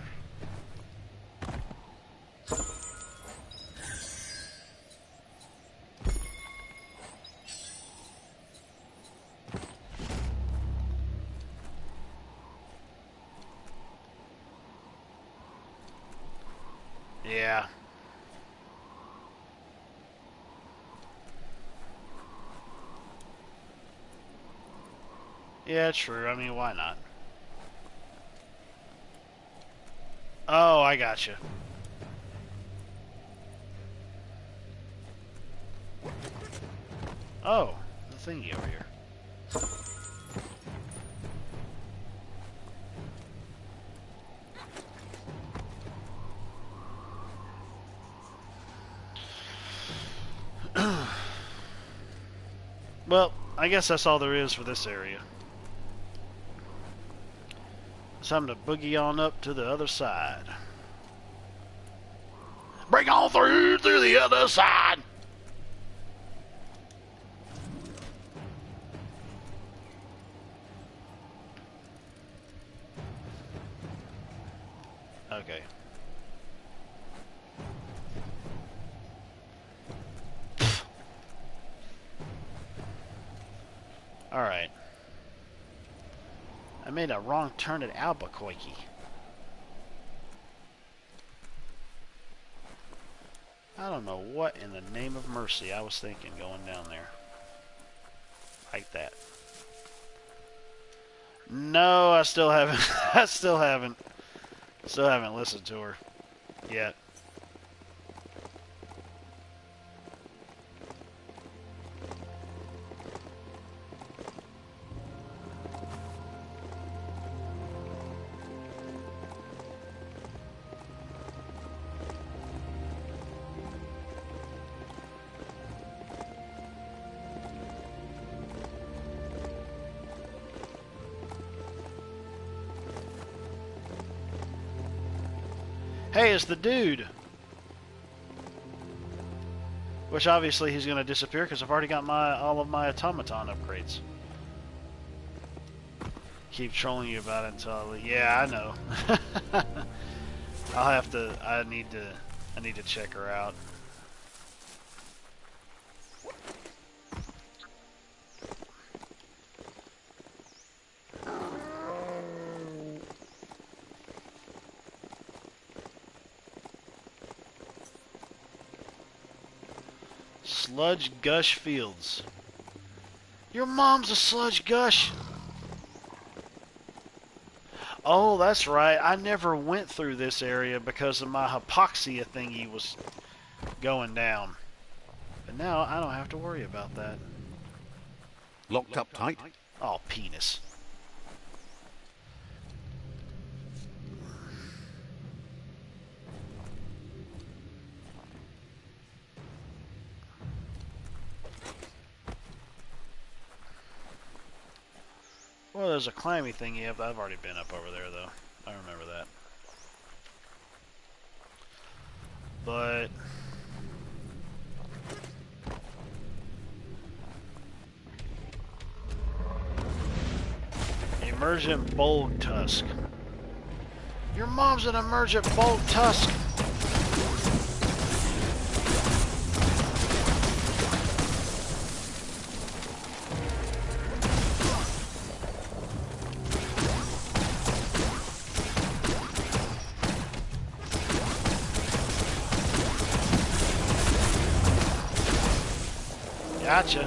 Yeah. Yeah, true. I mean, why not? Oh, I gotcha. Oh, the thingy over here. Well, I guess that's all there is for this area. It's time to boogie on up to the other side. Break on through to the other side! Okay. Alright. I made a wrong turn at Albuquerque. I don't know what in the name of mercy I was thinking going down there. Like that. No, I still haven't. I still haven't listened to her yet. Hey, it's the dude. Which obviously he's going to disappear because I've already got all of my automaton upgrades. Keep trolling you about it until yeah, I know. I need to check her out. Sludge Gush Fields. Your mom's a Sludge Gush. Oh, that's right. I never went through this area because of my hypoxia thingy was going down. But now I don't have to worry about that. Locked up tight? Oh, penis. Well, there's a climby thing you have. I've already been up over there, though. I remember that. But emergent bold tusk. Your mom's an emergent bold tusk. Gotcha.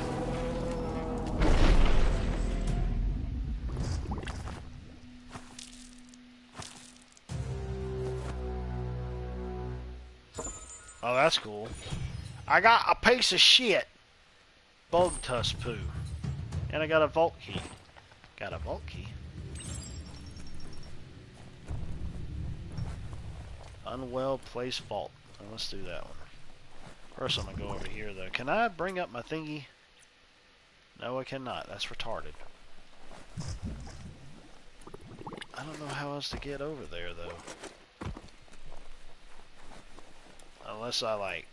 Oh, that's cool. I got a piece of shit. Bug tusk poo. And I got a vault key. Got a vault key? Unwell place vault. Well, let's do that one. First I'm going to go over here though. Can I bring up my thingy? No, I cannot. That's retarded. I don't know how else to get over there though. Unless I like...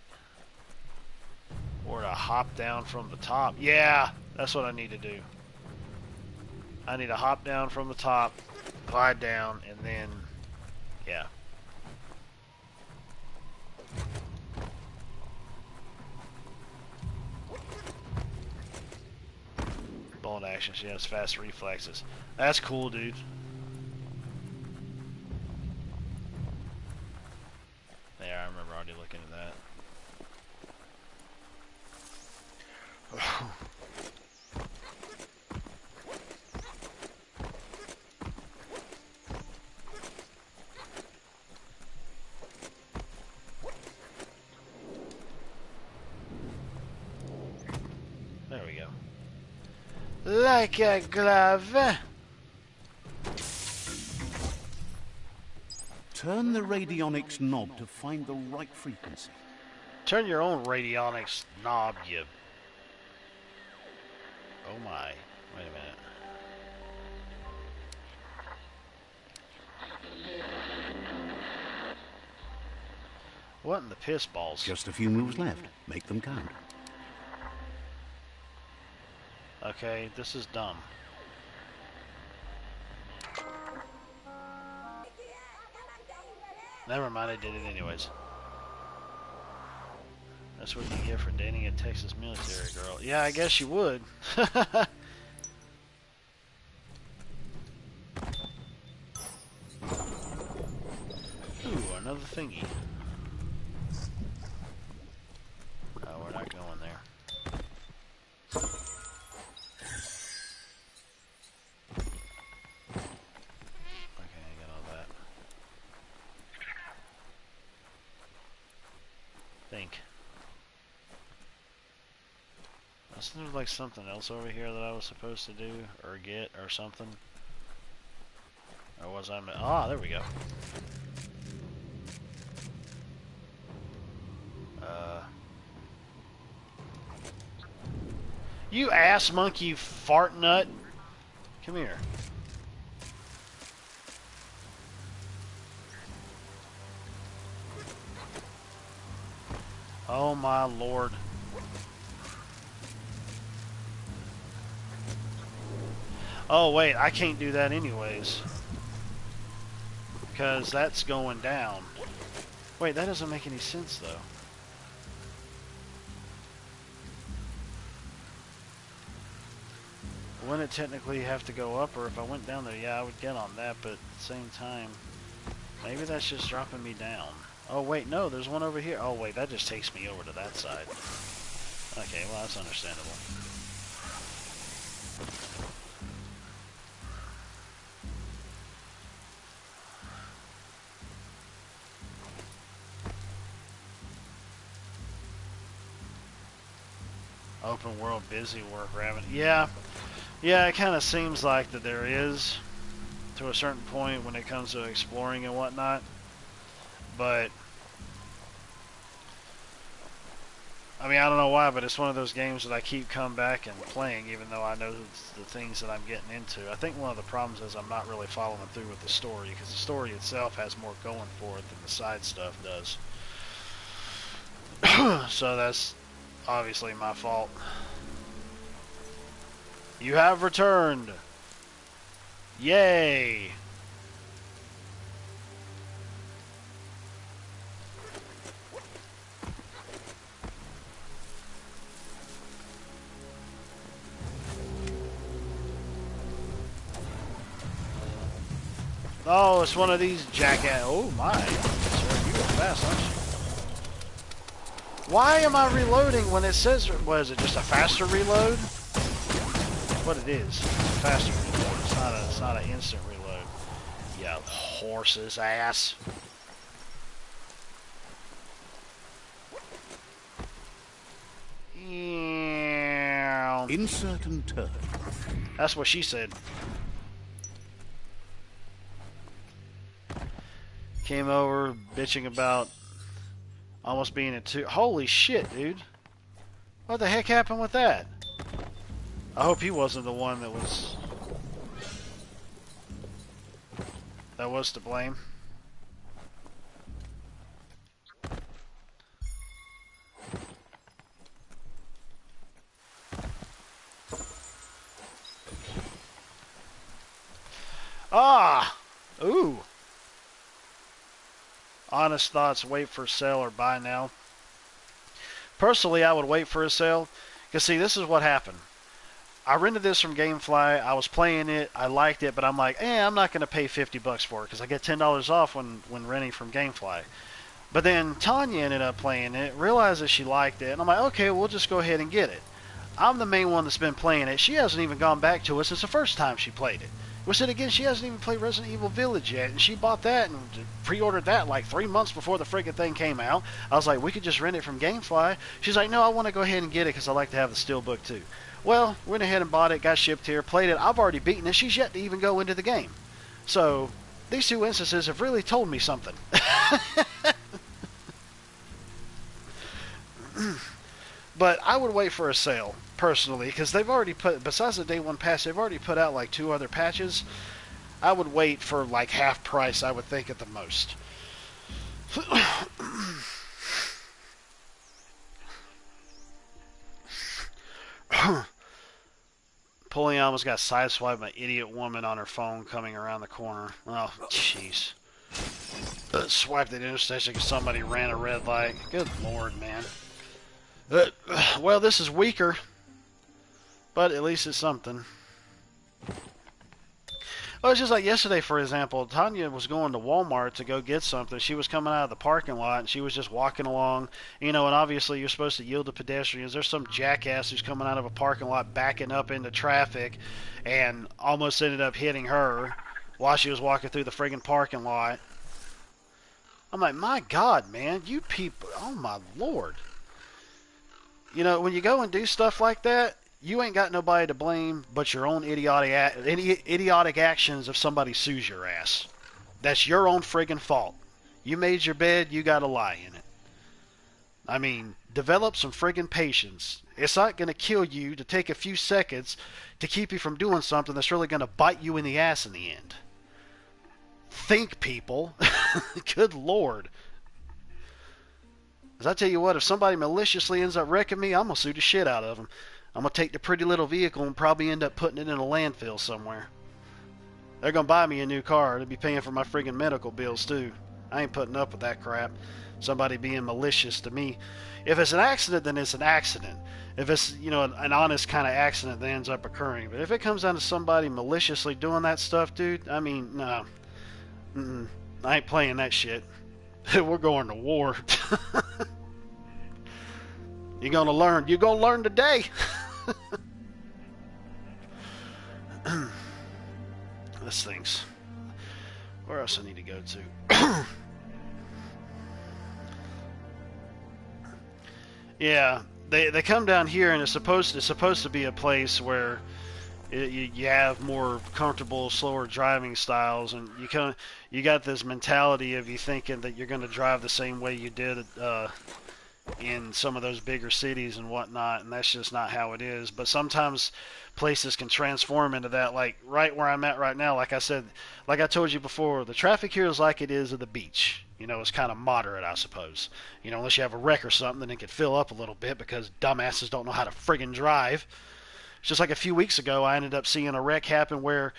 Or to hop down from the top. Yeah! That's what I need to do. I need to hop down from the top, glide down, and then... Yeah. Bolt action. She has fast reflexes. That's cool, dude. There, I remember already looking at that. There we go. Like a glove. Turn the radionics knob to find the right frequency. Turn your own radionics knob, you... Oh my. Wait a minute. What in the piss balls? Just a few moves left. Make them count. Okay, this is dumb. Never mind, I did it anyways. That's what you get for dating a Texas military girl. Yeah, I guess you would. Ooh, another thingy. Oh, we're not going there. Okay, I got all that. Think. Wasn't there like something else over here that I was supposed to do or get or something? Or was I... Ah, there we go. You ass monkey fart nut. Come here. Oh my lord. Oh wait, I can't do that anyways. Because that's going down. Wait, that doesn't make any sense though. Wouldn't it technically have to go up, or if I went down there, yeah, I would get on that, but at the same time, maybe that's just dropping me down. Oh wait, no, there's one over here. Oh wait, that just takes me over to that side. Okay, well that's understandable. Open world busy work rabbit. Yeah, it kind of seems like that there is to a certain point when it comes to exploring and whatnot. But I mean, I don't know why, but it's one of those games that I keep coming back and playing, even though I know the things that I'm getting into. I think one of the problems is I'm not really following through with the story, because the story itself has more going for it than the side stuff does. So that's obviously my fault. You have returned. Yay. Oh, it's one of these jackass. Oh my. Sir, you are fast, aren't Why am I reloading when it says, was it just a faster reload? That's what it is. It's a faster reload. It's not an instant reload. Yeah, horse's ass. Yeah. Insert and turn. That's what she said. Came over bitching about almost being at 2. Holy shit, dude. What the heck happened with that? I hope he wasn't the one that was to blame. Ah! Ooh. Honest thoughts, wait for sale or buy now. Personally, I would wait for a sale. Because, see, this is what happened. I rented this from GameFly. I was playing it. I liked it, but I'm like, I'm not going to pay $50 for it because I get $10 off when renting from GameFly. But then Tanya ended up playing it, realized that she liked it, and I'm like, okay, we'll just go ahead and get it. I'm the main one that's been playing it. She hasn't even gone back to it since the first time she played it. We said again, she hasn't even played Resident Evil Village yet, and she bought that and pre-ordered that like 3 months before the friggin' thing came out. I was like, we could just rent it from GameFly. She's like, no, I want to go ahead and get it because I like to have the steelbook too. Well, went ahead and bought it, got shipped here, played it. I've already beaten it. She's yet to even go into the game. So these two instances have really told me something. But I would wait for a sale, personally, because they've already put, besides the day one patch, they've already put out like 2 other patches. I would wait for like half price, I would think, at the most. Pulling almost got sideswiped by an idiot woman on her phone coming around the corner. Oh, jeez. Swiped at intersection because somebody ran a red light. Good lord, man. Well, this is weaker, but at least it's something. Well, it's just like yesterday, for example. Tanya was going to Walmart to go get something. She was coming out of the parking lot, and she was just walking along. And obviously you're supposed to yield to pedestrians. There's some jackass who's coming out of a parking lot, backing up into traffic, and almost ended up hitting her while she was walking through the friggin' parking lot. I'm like, my God, man, you people, oh my Lord. When you go and do stuff like that, you ain't got nobody to blame but your own idiotic actions if somebody sues your ass. That's your own friggin' fault. You made your bed, you gotta lie in it. I mean, develop some friggin' patience. It's not gonna kill you to take a few seconds to keep you from doing something that's really gonna bite you in the ass in the end. Think, people. Good Lord. Because I tell you what, if somebody maliciously ends up wrecking me, I'm going to sue the shit out of them. I'm going to take the pretty little vehicle and probably end up putting it in a landfill somewhere. They're going to buy me a new car. They'll be paying for my friggin' medical bills, too. I ain't putting up with that crap. Somebody being malicious to me. If it's an accident, then it's an accident. If it's, an honest kind of accident that ends up occurring. But if it comes down to somebody maliciously doing that stuff, dude, I mean, no. I ain't playing that shit. We're going to war. You're gonna learn. You're gonna learn today. This thing's. Where else I need to go to? Yeah, they come down here, and it's supposed to be a place where you have more comfortable, slower driving styles, and you got this mentality of you thinking that you're going to drive the same way you did in some of those bigger cities and whatnot, and that's just not how it is. But sometimes places can transform into that. Like right where I'm at right now, like I said, like I told you before, the traffic here is like it is at the beach. It's kind of moderate, I suppose. Unless you have a wreck or something, then it can fill up a little bit because dumbasses don't know how to friggin' drive. It's just like a few weeks ago, I ended up seeing a wreck happen where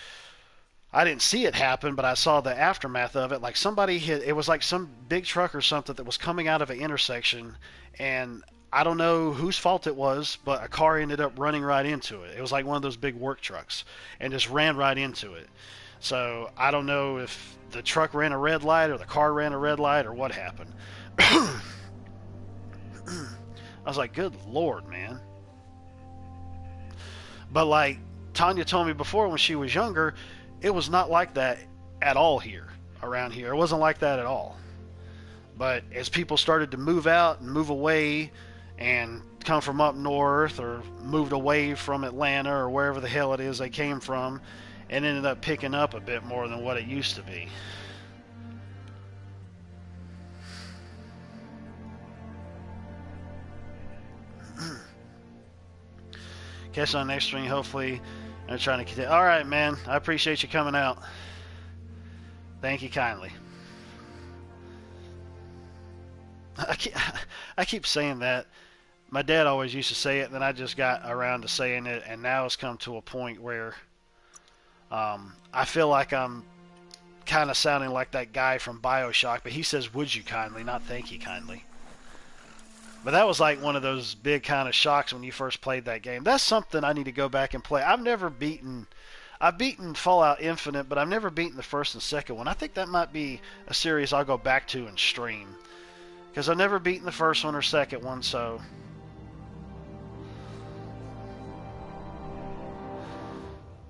I didn't see it happen, but I saw the aftermath of it. Like somebody hit, it was like some big truck or something that was coming out of an intersection, and I don't know whose fault it was, but a car ended up running right into it. It was like one of those big work trucks, and just ran right into it. So I don't know if the truck ran a red light or the car ran a red light or what happened. I was like, good Lord, man. But like Tanya told me before when she was younger, it was not like that at all here, around here. It wasn't like that at all. But as people started to move out and move away and come from up north or moved away from Atlanta or wherever the hell it is they came from, it ended up picking up a bit more than what it used to be. Catch on next string, hopefully. I'm trying to continue. All right, man. I appreciate you coming out. Thank you kindly. I keep saying that. My dad always used to say it, and then I just got around to saying it, and now it's come to a point where I feel like I'm kind of sounding like that guy from Bioshock, but he says, would you kindly, not thank you kindly. But that was like one of those big kind of shocks when you first played that game. That's something I need to go back and play. I've beaten Fallout Infinite, but I've never beaten the first and second one. I think that might be a series I'll go back to and stream. Because I've never beaten the first one or second one, so...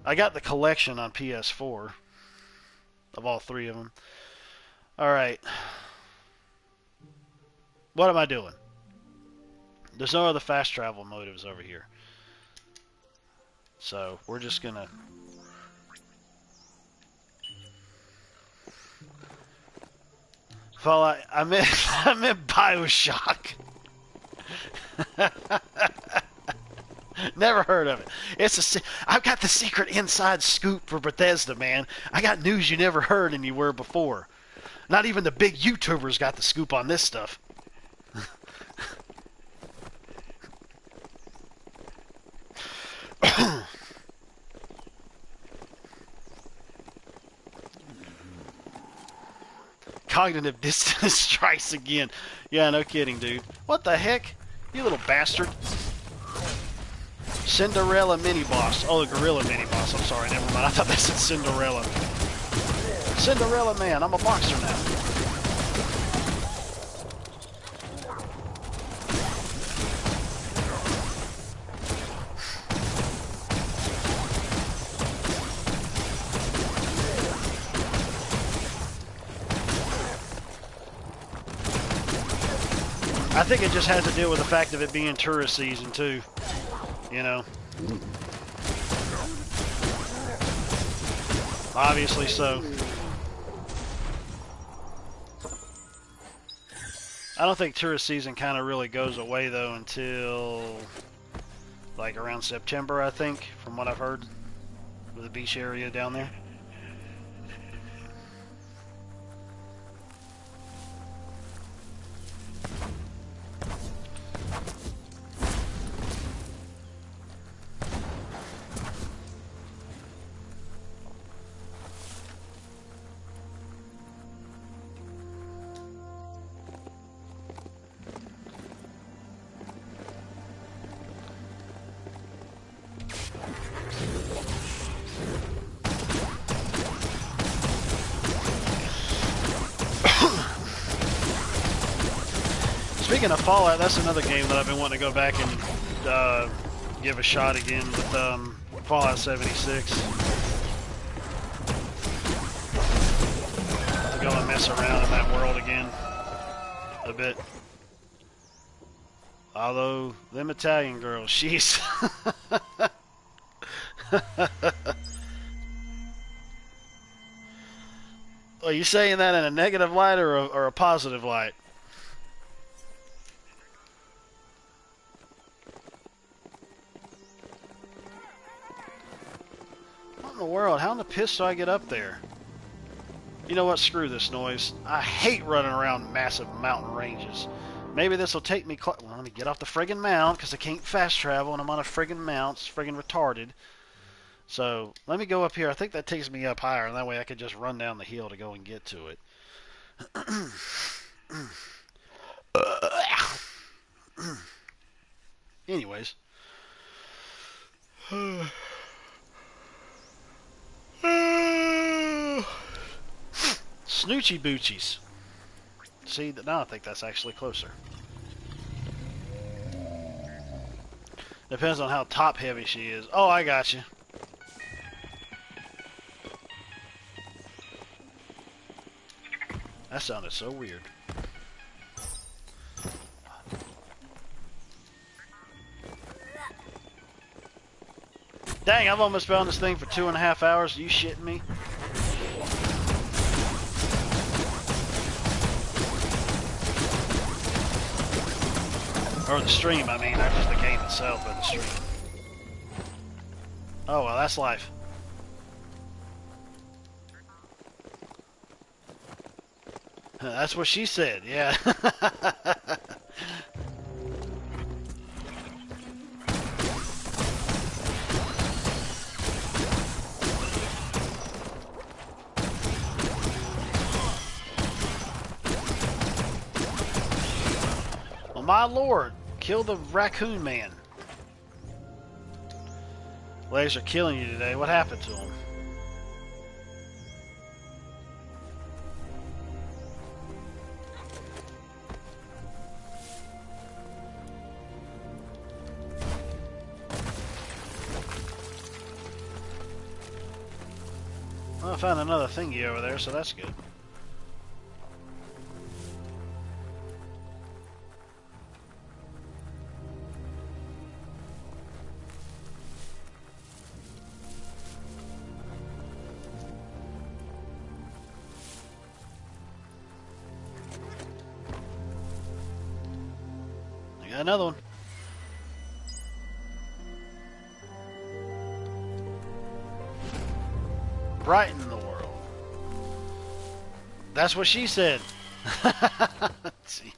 I got the collection on PS4 of all three of them. Alright. What am I doing? There's no other fast travel motives over here. So, we're just gonna... Fallout... I meant Bioshock. Never heard of it. I've got the secret inside scoop for Bethesda, man. I got news you never heard anywhere before. Not even the big YouTubers got the scoop on this stuff. Cognitive dissonance strikes again. Yeah, no kidding, dude. What the heck? You little bastard. Cinderella mini-boss. Oh, the gorilla mini-boss. I'm sorry, never mind. I thought that said Cinderella. Cinderella man, I'm a boxer now. I think it just has to deal with the fact of it being tourist season, too. You know. Obviously so. I don't think tourist season kind of really goes away, though, until like around September, I think, from what I've heard, with the beach area down there. Speaking of Fallout, that's another game that I've been wanting to go back and give a shot again with Fallout 76. To go and mess around in that world again a bit. Although, them Italian girls, she's... Are you saying that in a negative light or a positive light? What in the world? How in the piss do I get up there? You know what? Screw this noise. I hate running around massive mountain ranges. Maybe this will take me... Well, let me get off the friggin' mount, because I can't fast travel, and I'm on a friggin' mount. It's friggin' retarded. So, let me go up here. I think that takes me up higher, and that way I could just run down the hill to go and get to it. Anyways. Snoochie Boochies. See, now I think that's actually closer. Depends on how top heavy she is. Oh, I got you. That sounded so weird. Dang, I've almost been on this thing for 2.5 hours. Are you shitting me? Or the stream, I mean, not just the game itself, but the stream. Oh, well, that's life. That's what she said, yeah. Well, my lord, kill the raccoon man. Legs are killing you today. What happened to him? Well, I found another thingy over there, so that's good. I got another one. Brighten the world. That's what she said. Let's see.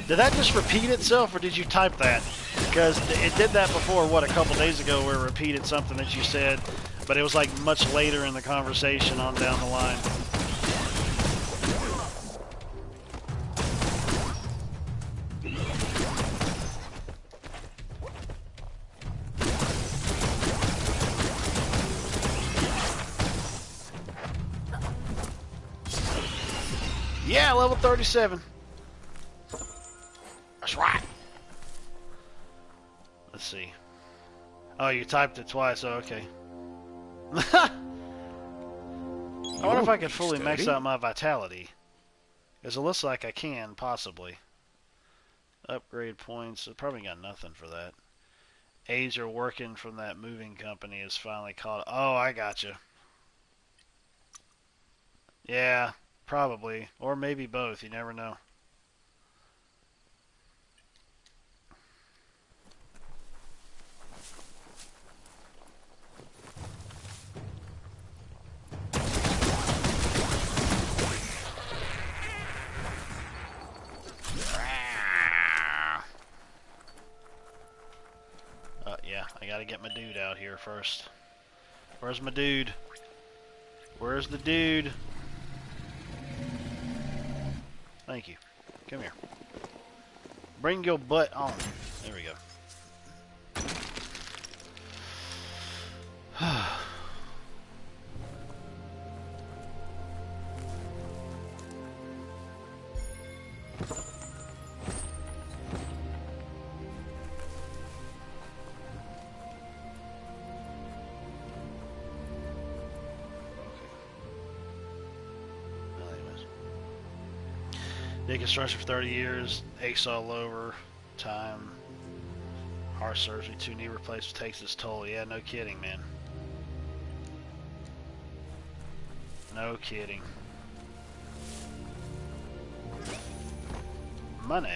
Did that just repeat itself, or did you type that? Because it did that before, what, a couple days ago, where it repeated something that you said, but it was like much later in the conversation on down the line. Yeah, level 37. That's right. Let's see. Oh, you typed it twice. Oh, okay. I wonder if I could fully max out my vitality. Because it looks like I can, possibly. Upgrade points. I probably got nothing for that. Aides are working from that moving company is finally caught. Oh, I gotcha. Yeah, probably. Or maybe both. You never know. Yeah, I gotta get my dude out here first. Where's my dude? Where's the dude? Thank you. Come here. Bring your butt on. There we go. Did construction for 30 years, aches all over, time, heart surgery, 2 knee replacements takes its toll. Yeah, no kidding, man. No kidding. Money.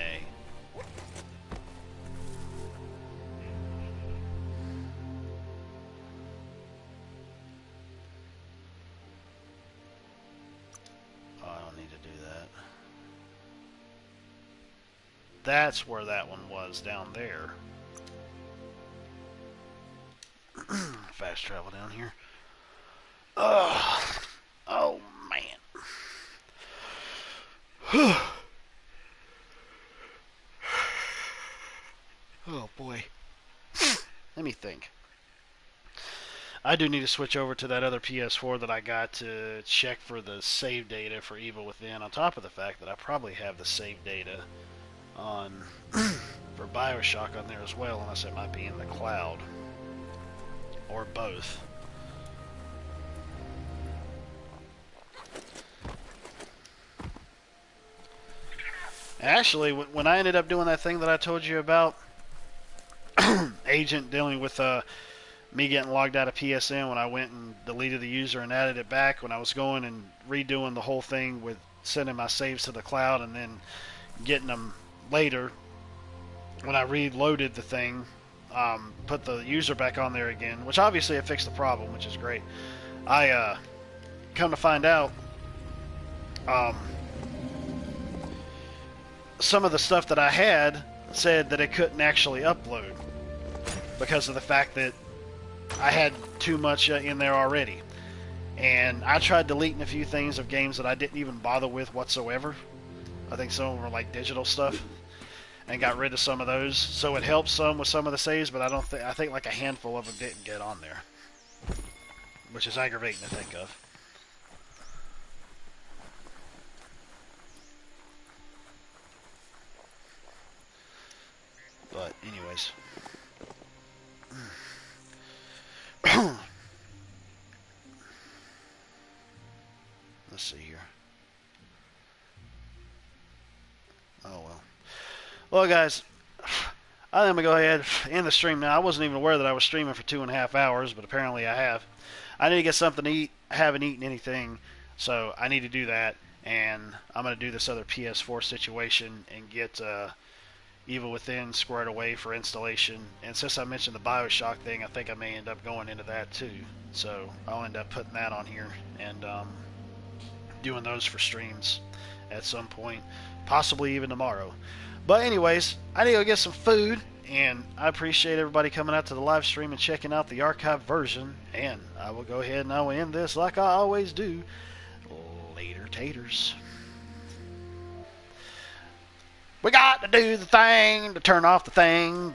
Oh, I don't need to do that. That's where that one was, down there. Fast travel down here. Ugh. Oh, man. Oh, boy. Let me think. I do need to switch over to that other PS4 that I got to check for the save data for Evil Within, on top of the fact that I probably have the save data on for Bioshock on there as well, unless it might be in the cloud. Or both. Actually, when I ended up doing that thing that I told you about, Agent dealing with me getting logged out of PSN, when I went and deleted the user and added it back, when I was going and redoing the whole thing with sending my saves to the cloud and then getting them later, when I reloaded the thing, put the user back on there again, which obviously it fixed the problem, which is great. I come to find out, some of the stuff that I had said that it couldn't actually upload because of the fact that I had too much in there already. And I tried deleting a few things of games that I didn't even bother with whatsoever. I think some of them were like digital stuff, and got rid of some of those. So it helped some with some of the saves, but I think like a handful of them didn't get on there, which is aggravating to think of. But anyways. Let's see here. Oh well. Well, guys, I think I'm going to go ahead and end the stream now. I wasn't even aware that I was streaming for 2.5 hours, but apparently I have. I need to get something to eat. I haven't eaten anything, so I need to do that. And I'm going to do this other PS4 situation and get Evil Within squared away for installation. And since I mentioned the Bioshock thing, I think I may end up going into that too. So I'll end up putting that on here and doing those for streams at some point, possibly even tomorrow. But anyways, I need to go get some food, and I appreciate everybody coming out to the live stream and checking out the archived version. And I will go ahead and I will end this like I always do. Later taters. We got to do the thing to turn off the thing.